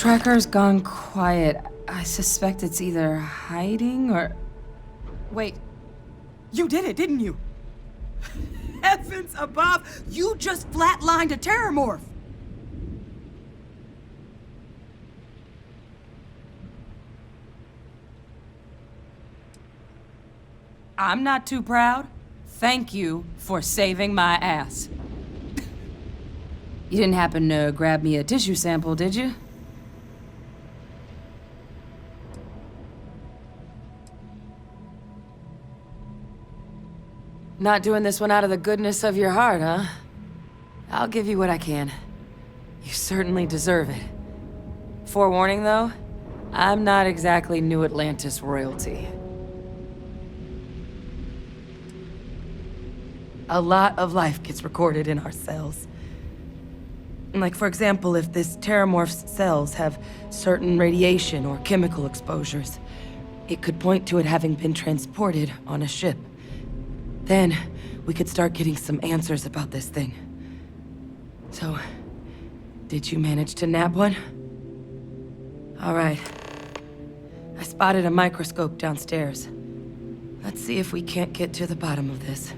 tracker's gone quiet. I suspect it's either hiding or... Wait. You did it, didn't you? Heavens above! You just flatlined a terramorph! I'm not too proud. Thank you for saving my ass. You didn't happen to grab me a tissue sample, did you? Not doing this one out of the goodness of your heart, huh? I'll give you what I can. You certainly deserve it. Forewarning, though, I'm not exactly New Atlantis royalty. A lot of life gets recorded in our cells. Like, for example, if this terramorph's cells have certain radiation or chemical exposures, it could point to it having been transported on a ship. Then, we could start getting some answers about this thing. So, did you manage to nab one? All right. I spotted a microscope downstairs. Let's see if we can't get to the bottom of this.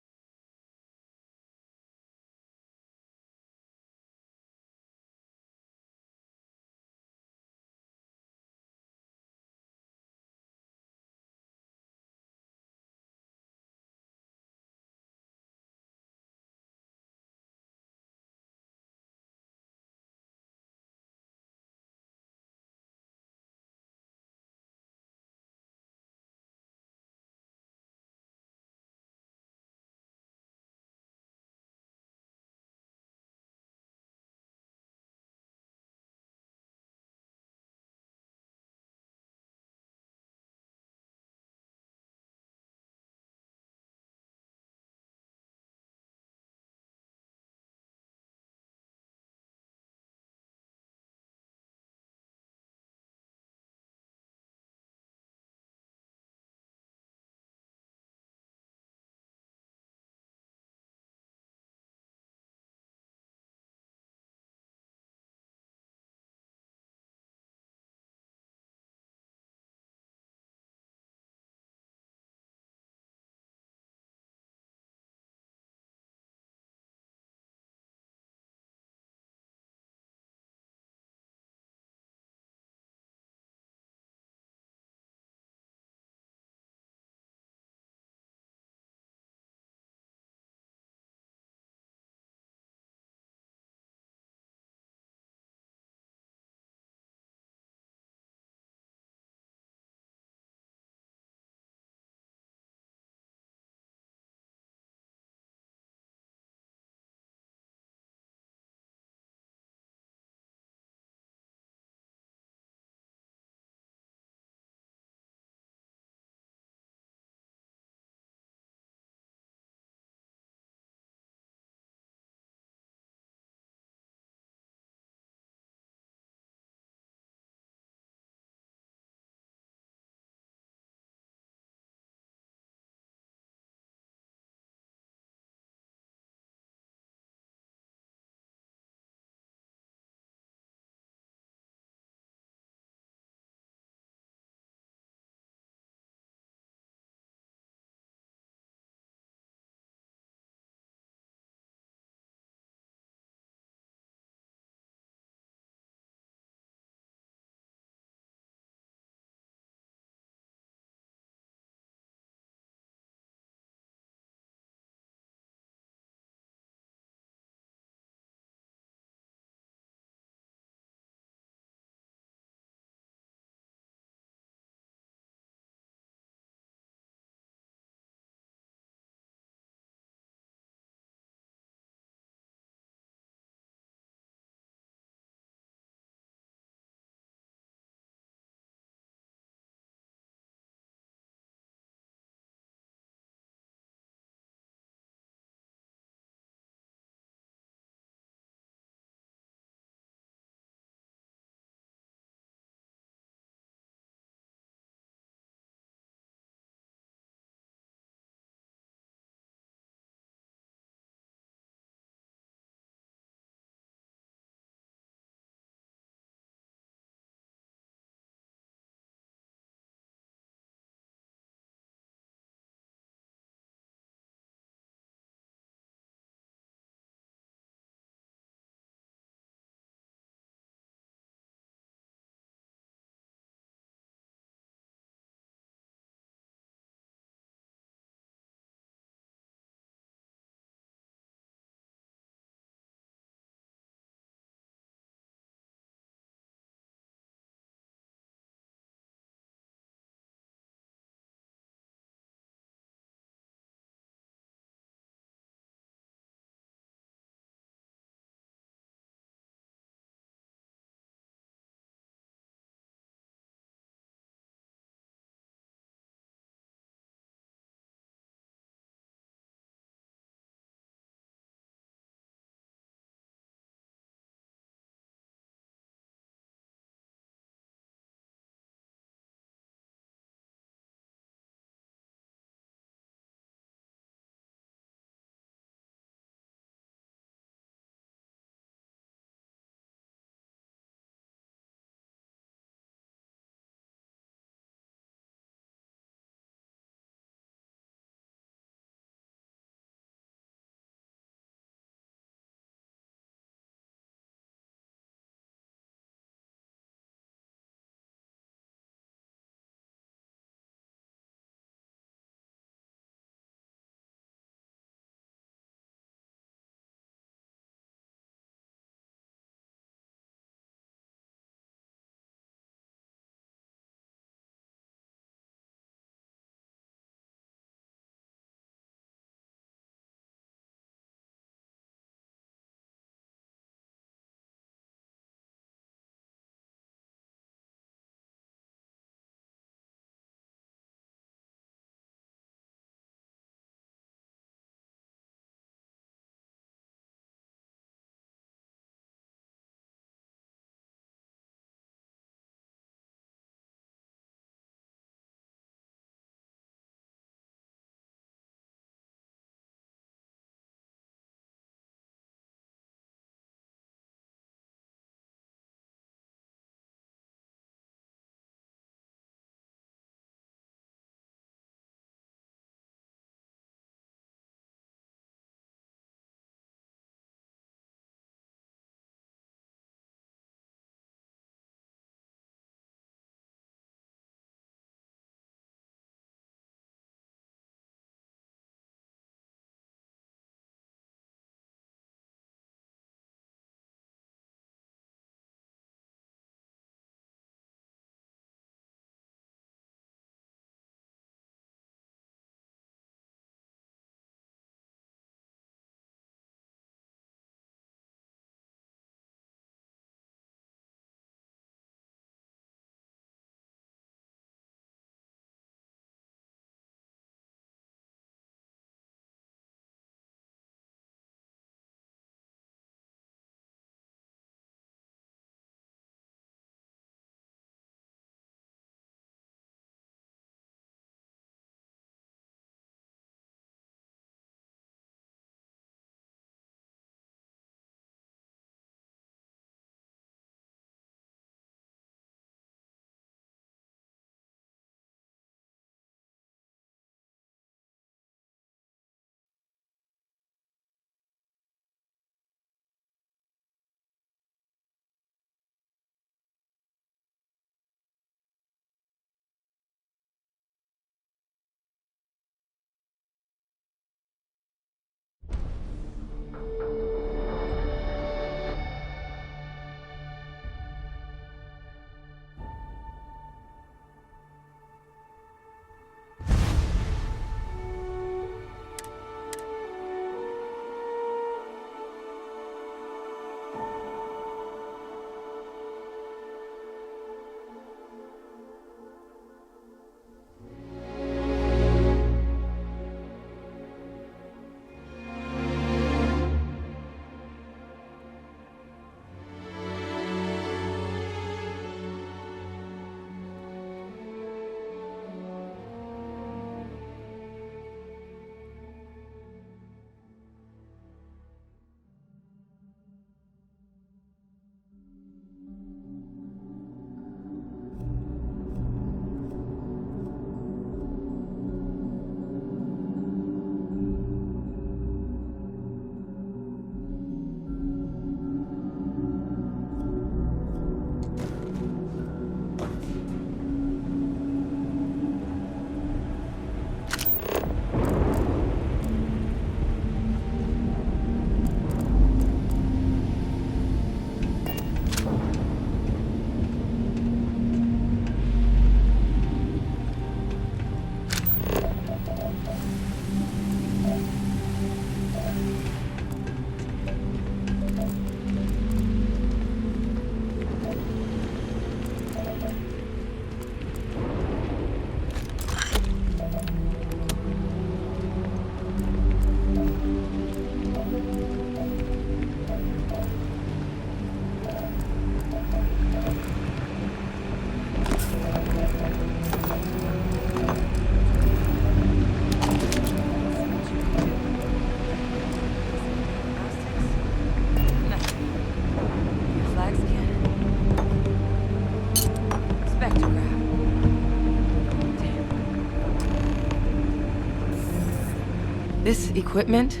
This equipment,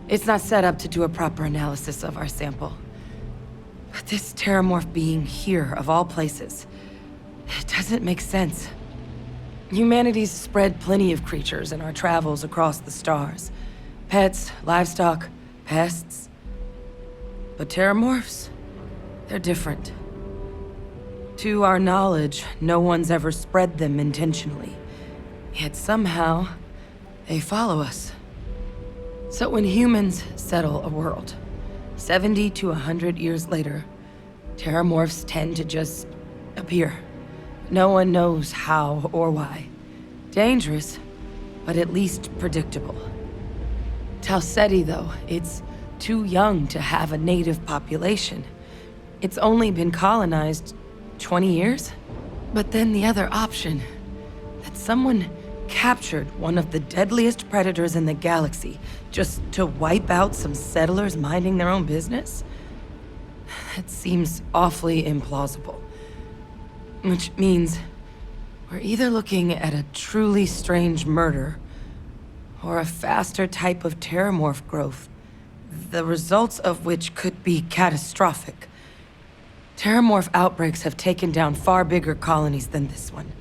it's not set up to do a proper analysis of our sample. But this terramorph being here, of all places, it doesn't make sense. Humanity's spread plenty of creatures in our travels across the stars. Pets, livestock, pests. But terramorphs, they're different. To our knowledge, no one's ever spread them intentionally. Yet somehow, they follow us. So when humans settle a world, 70 to 100 years later, terramorphs tend to just appear. No one knows how or why. Dangerous, but at least predictable. Talseti, though, it's too young to have a native population. It's only been colonized 20 years? But then the other option, that someone captured one of the deadliest predators in the galaxy just to wipe out some settlers minding their own business? That seems awfully implausible. Which means we're either looking at a truly strange murder or a faster type of terramorph growth, the results of which could be catastrophic. Terramorph outbreaks have taken down far bigger colonies than this one.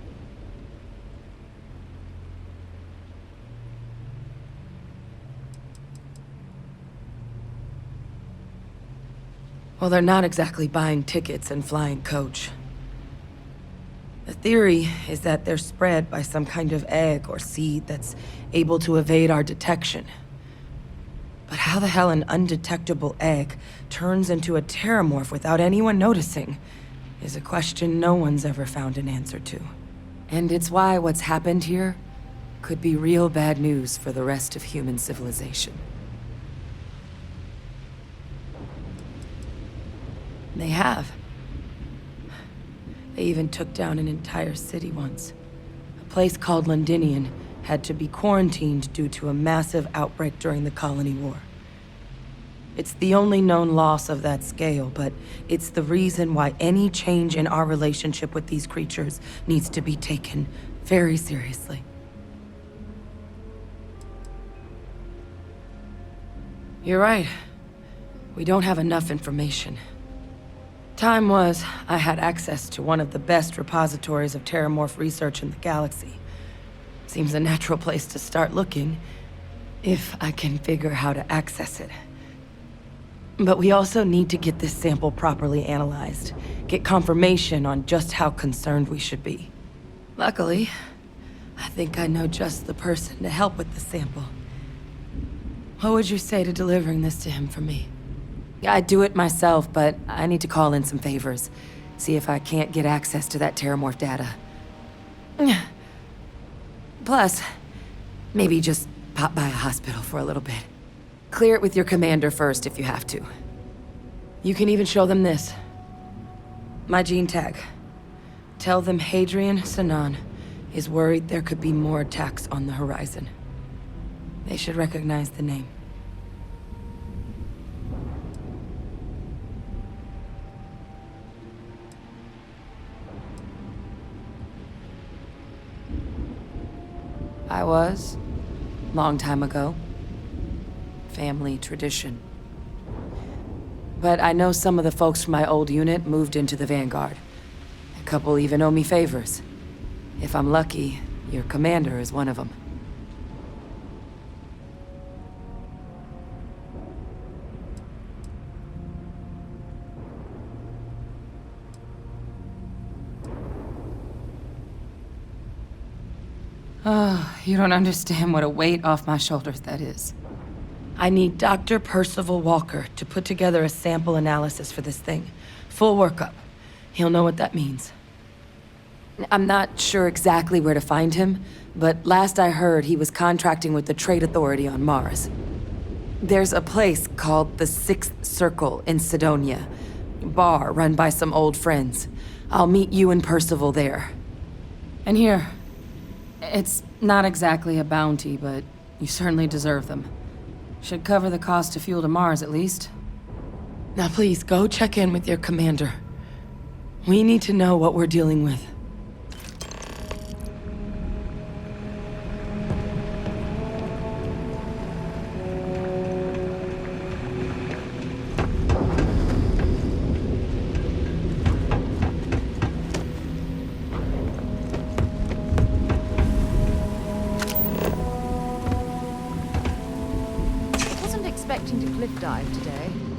Well, they're not exactly buying tickets and flying coach. The theory is that they're spread by some kind of egg or seed that's able to evade our detection. But how the hell an undetectable egg turns into a terramorph without anyone noticing is a question no one's ever found an answer to. And it's why what's happened here could be real bad news for the rest of human civilization. They have. They even took down an entire city once. A place called Londinian had to be quarantined due to a massive outbreak during the Colony War. It's the only known loss of that scale, but it's the reason why any change in our relationship with these creatures needs to be taken very seriously. You're right. We don't have enough information. Time was, I had access to one of the best repositories of terramorph research in the galaxy. Seems a natural place to start looking, if I can figure how to access it. But we also need to get this sample properly analyzed, get confirmation on just how concerned we should be. Luckily, I think I know just the person to help with the sample. What would you say to delivering this to him for me? I'd do it myself, but I need to call in some favors. See if I can't get access to that terramorph data. Plus, maybe just pop by a hospital for a little bit. Clear it with your commander first if you have to. You can even show them this. My gene tag. Tell them Hadrian Sanan is worried there could be more attacks on the horizon. They should recognize the name. I was. Long time ago. Family tradition. But I know some of the folks from my old unit moved into the Vanguard. A couple even owe me favors. If I'm lucky, your commander is one of them. Oh, you don't understand what a weight off my shoulders that is. I need Dr. Percival Walker to put together a sample analysis for this thing. Full workup. He'll know what that means. I'm not sure exactly where to find him, but last I heard he was contracting with the Trade Authority on Mars. There's a place called the Sixth Circle in Sidonia. A bar run by some old friends. I'll meet you and Percival there. And here. It's not exactly a bounty, but you certainly deserve them. Should cover the cost of fuel to Mars, at least. Now please, go check in with your commander. We need to know what we're dealing with. cliff dive today.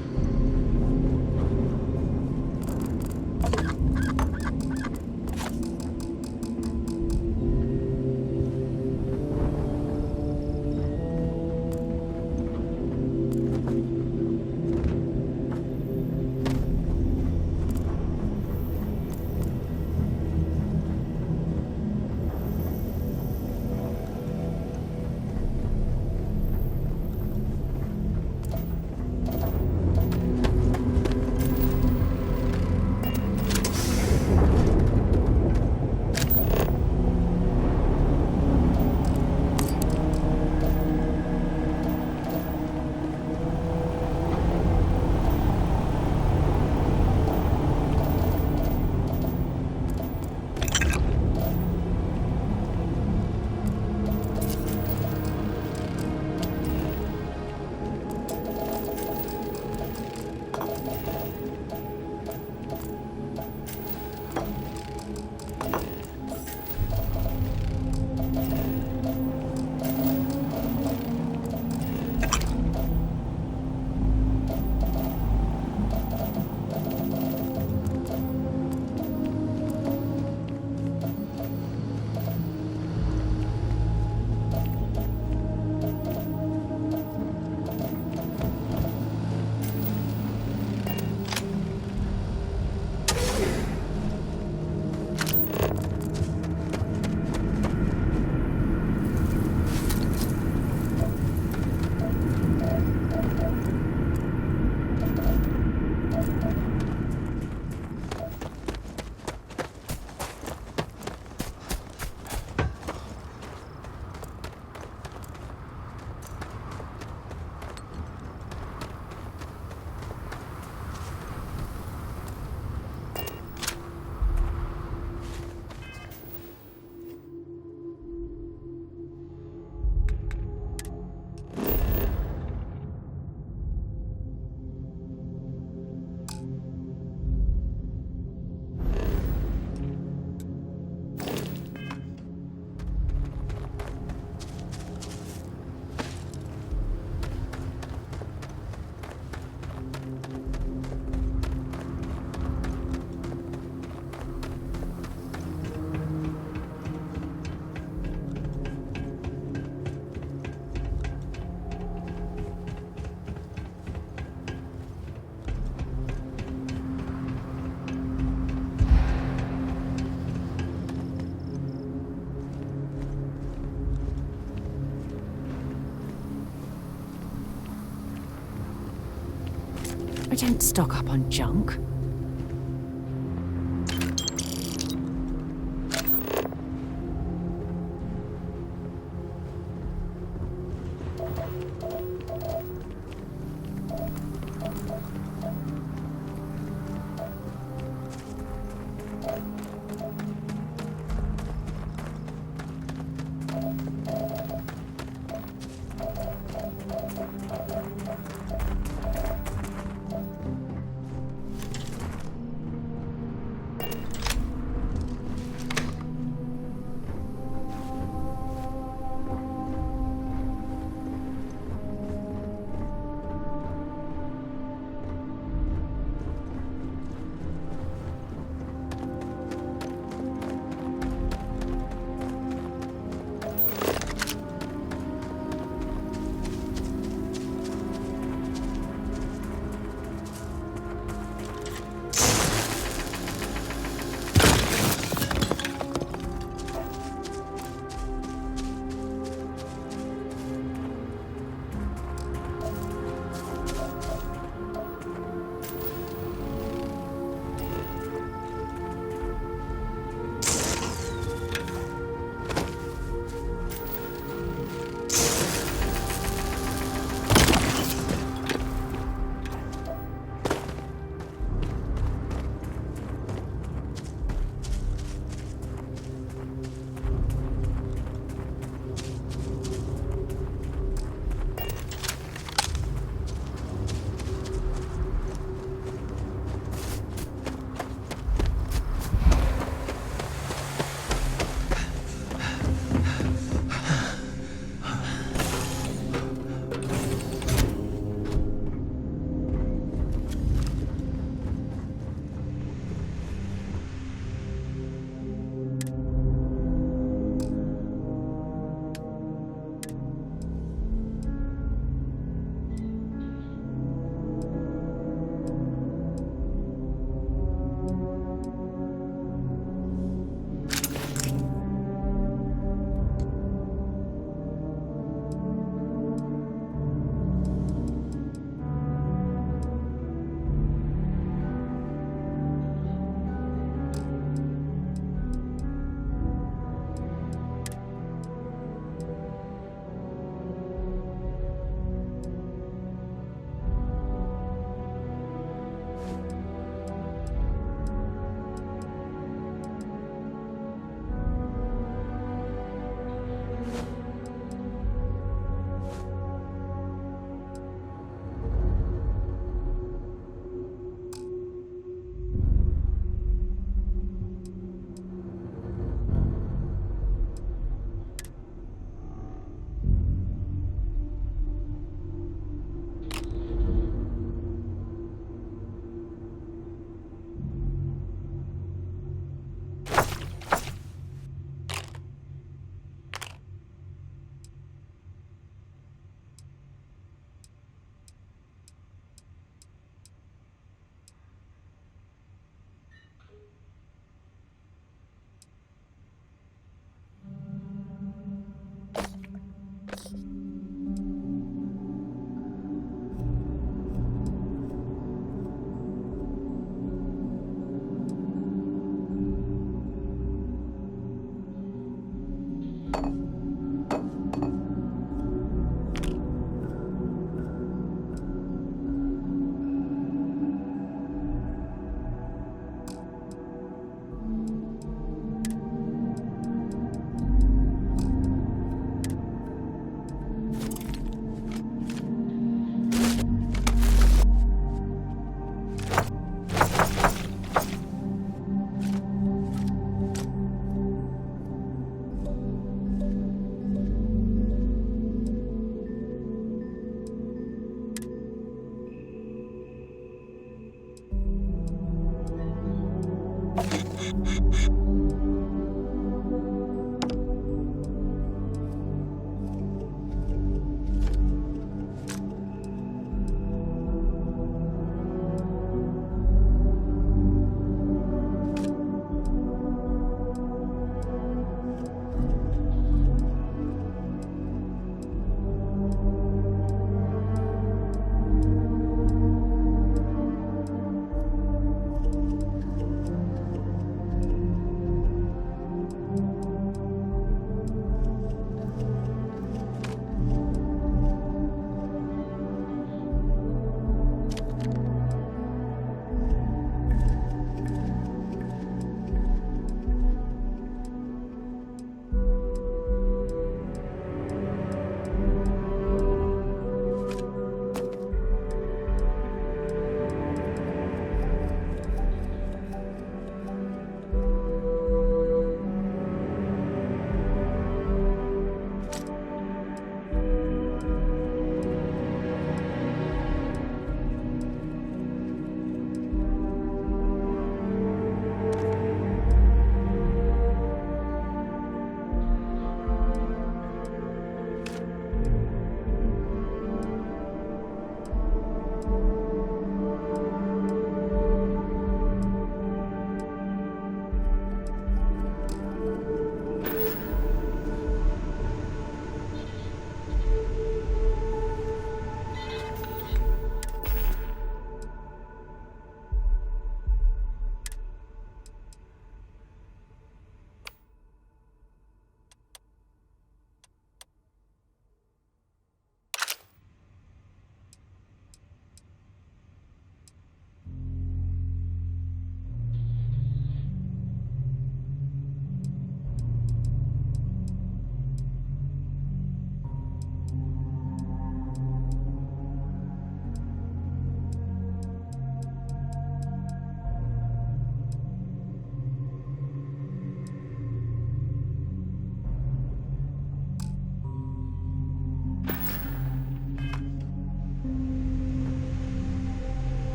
I don't stock up on junk.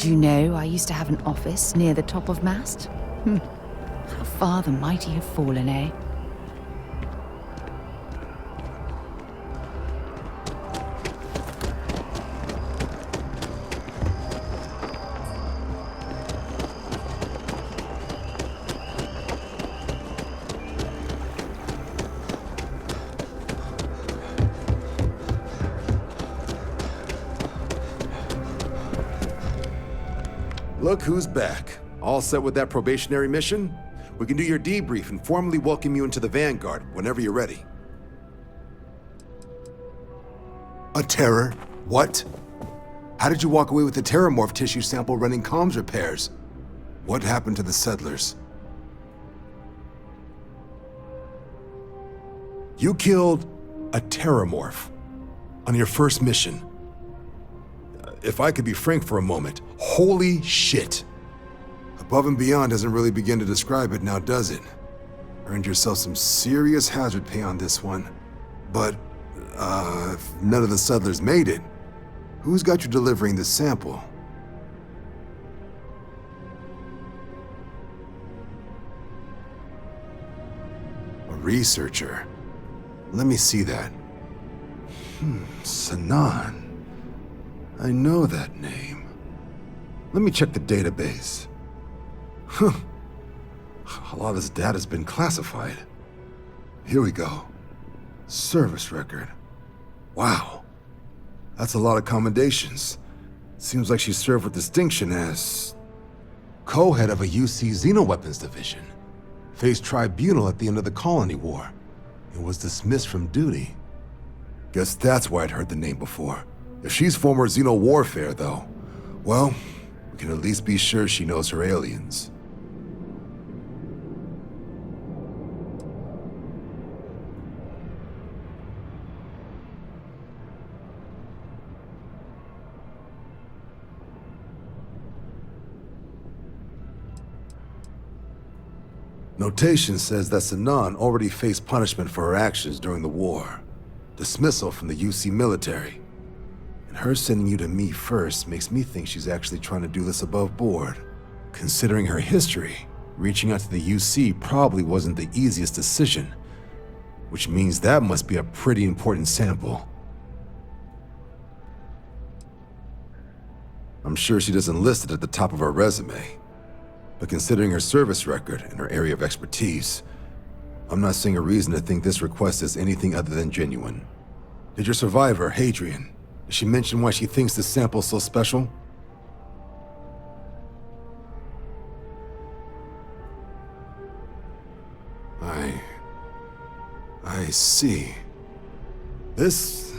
Did you know I used to have an office near the top of mast? How far the mighty have fallen, eh? Look who's back. All set with that probationary mission? We can do your debrief and formally welcome you into the Vanguard whenever you're ready. A terror? What? How did you walk away with the terramorph tissue sample running comms repairs? What happened to the settlers? You killed a terramorph on your first mission. If I could be frank for a moment, holy shit. Above and beyond doesn't really begin to describe it now, does it? Earned yourself some serious hazard pay on this one. But, if none of the settlers made it, who's got you delivering the sample? A researcher. Let me see that. Sanan. I know that name. Let me check the database. Huh. A lot of this data's been classified. Here we go. Service record. Wow. That's a lot of commendations. Seems like she served with distinction as co-head of a UC Xenoweapons division. Faced tribunal at the end of the Colony War. And was dismissed from duty. Guess that's why I'd heard the name before. If she's former Xeno warfare, though, well, we can at least be sure she knows her aliens. Notation says that Sanan already faced punishment for her actions during the war. Dismissal from the UC military. And her sending you to me first makes me think she's actually trying to do this above board. Considering her history, reaching out to the UC probably wasn't the easiest decision. Which means that must be a pretty important sample. I'm sure she doesn't list it at the top of her resume. But considering her service record and her area of expertise, I'm not seeing a reason to think this request is anything other than genuine. Did your survivor, Hadrian, did she mention why she thinks this sample's so special? I see. This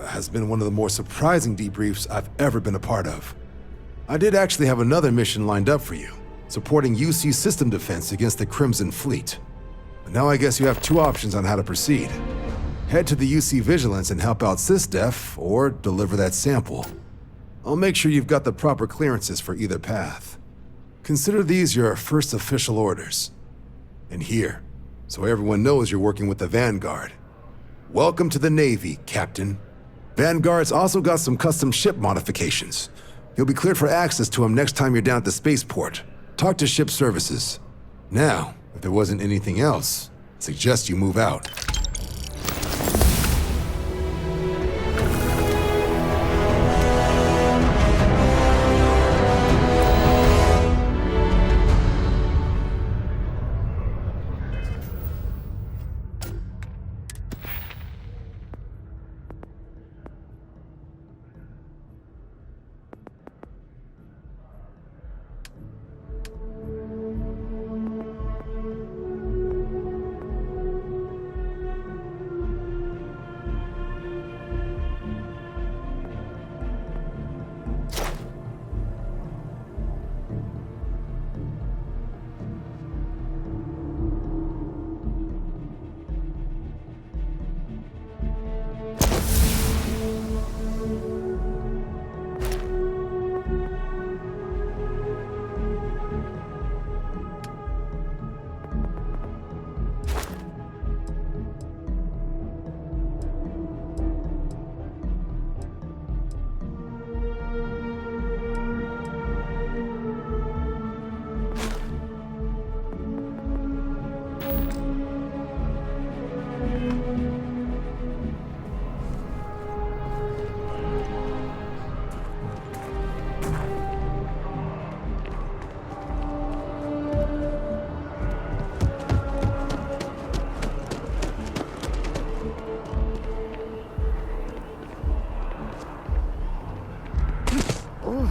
has been one of the more surprising debriefs I've ever been a part of. I did actually have another mission lined up for you, supporting UC system defense against the Crimson Fleet. But now I guess you have two options on how to proceed. Head to the UC Vigilance and help out SysDef, or deliver that sample. I'll make sure you've got the proper clearances for either path. Consider these your first official orders. And here, so everyone knows you're working with the Vanguard. Welcome to the Navy, Captain. Vanguard's also got some custom ship modifications. You'll be cleared for access to them next time you're down at the spaceport. Talk to ship services. Now, if there wasn't anything else, I suggest you move out.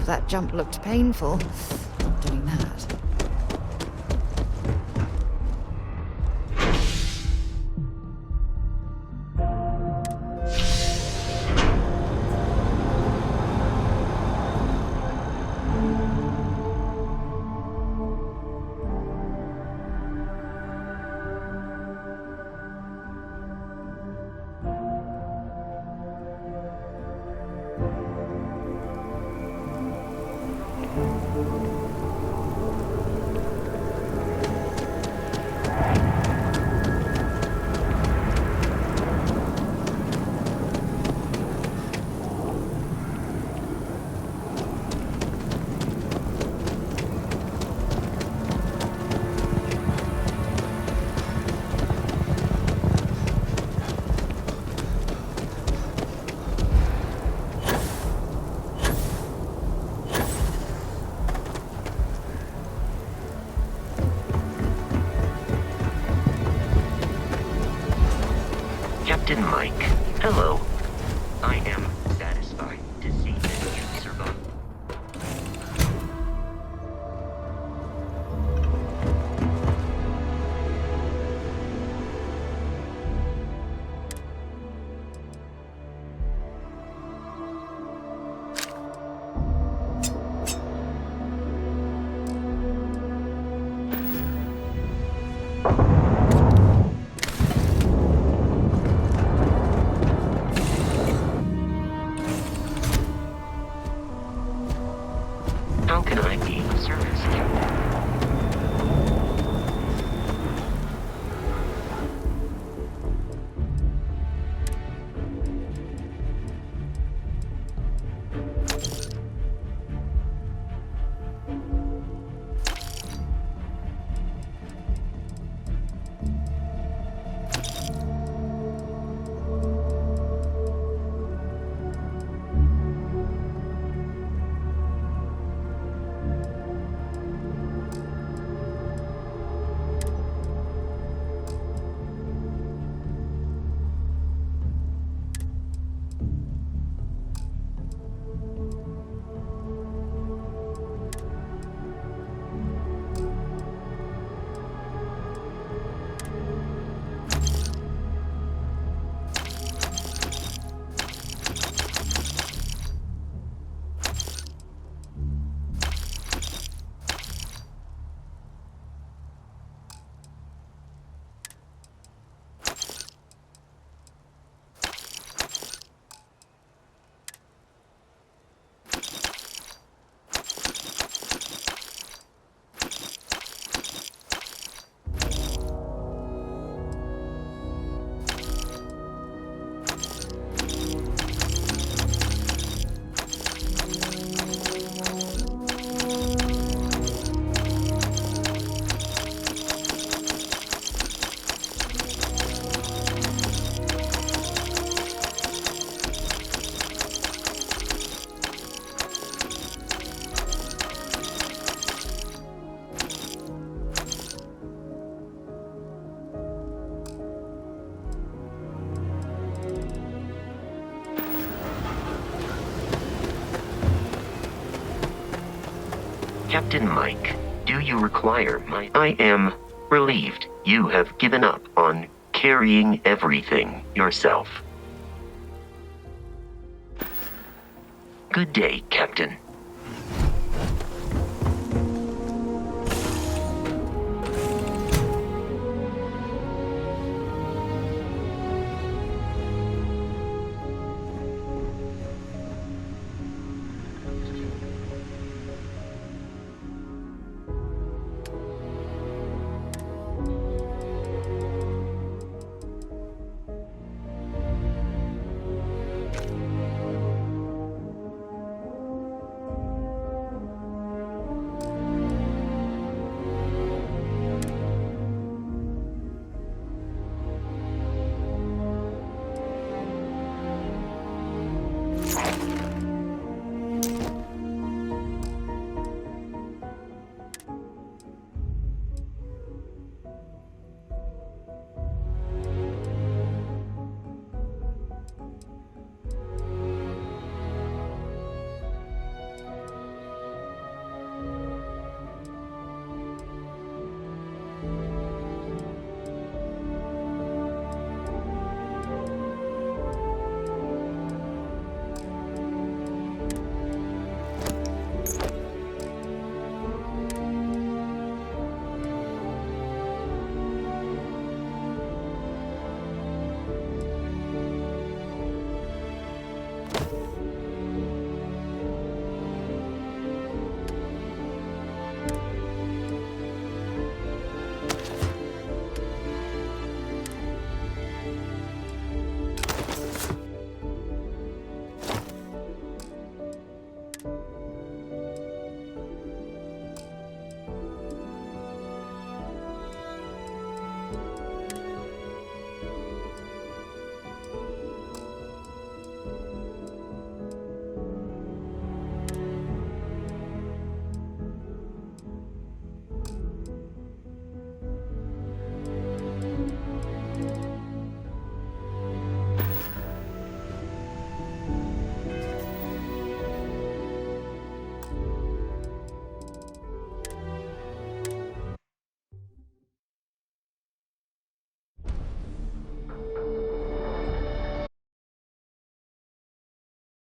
that jump looked painful. Not doing that. Captain Mike, hello. I am satisfied to see that you survived. How can I be of service, Captain? Captain Mike, do you require my... I am relieved you have given up on carrying everything yourself. Good day, Captain.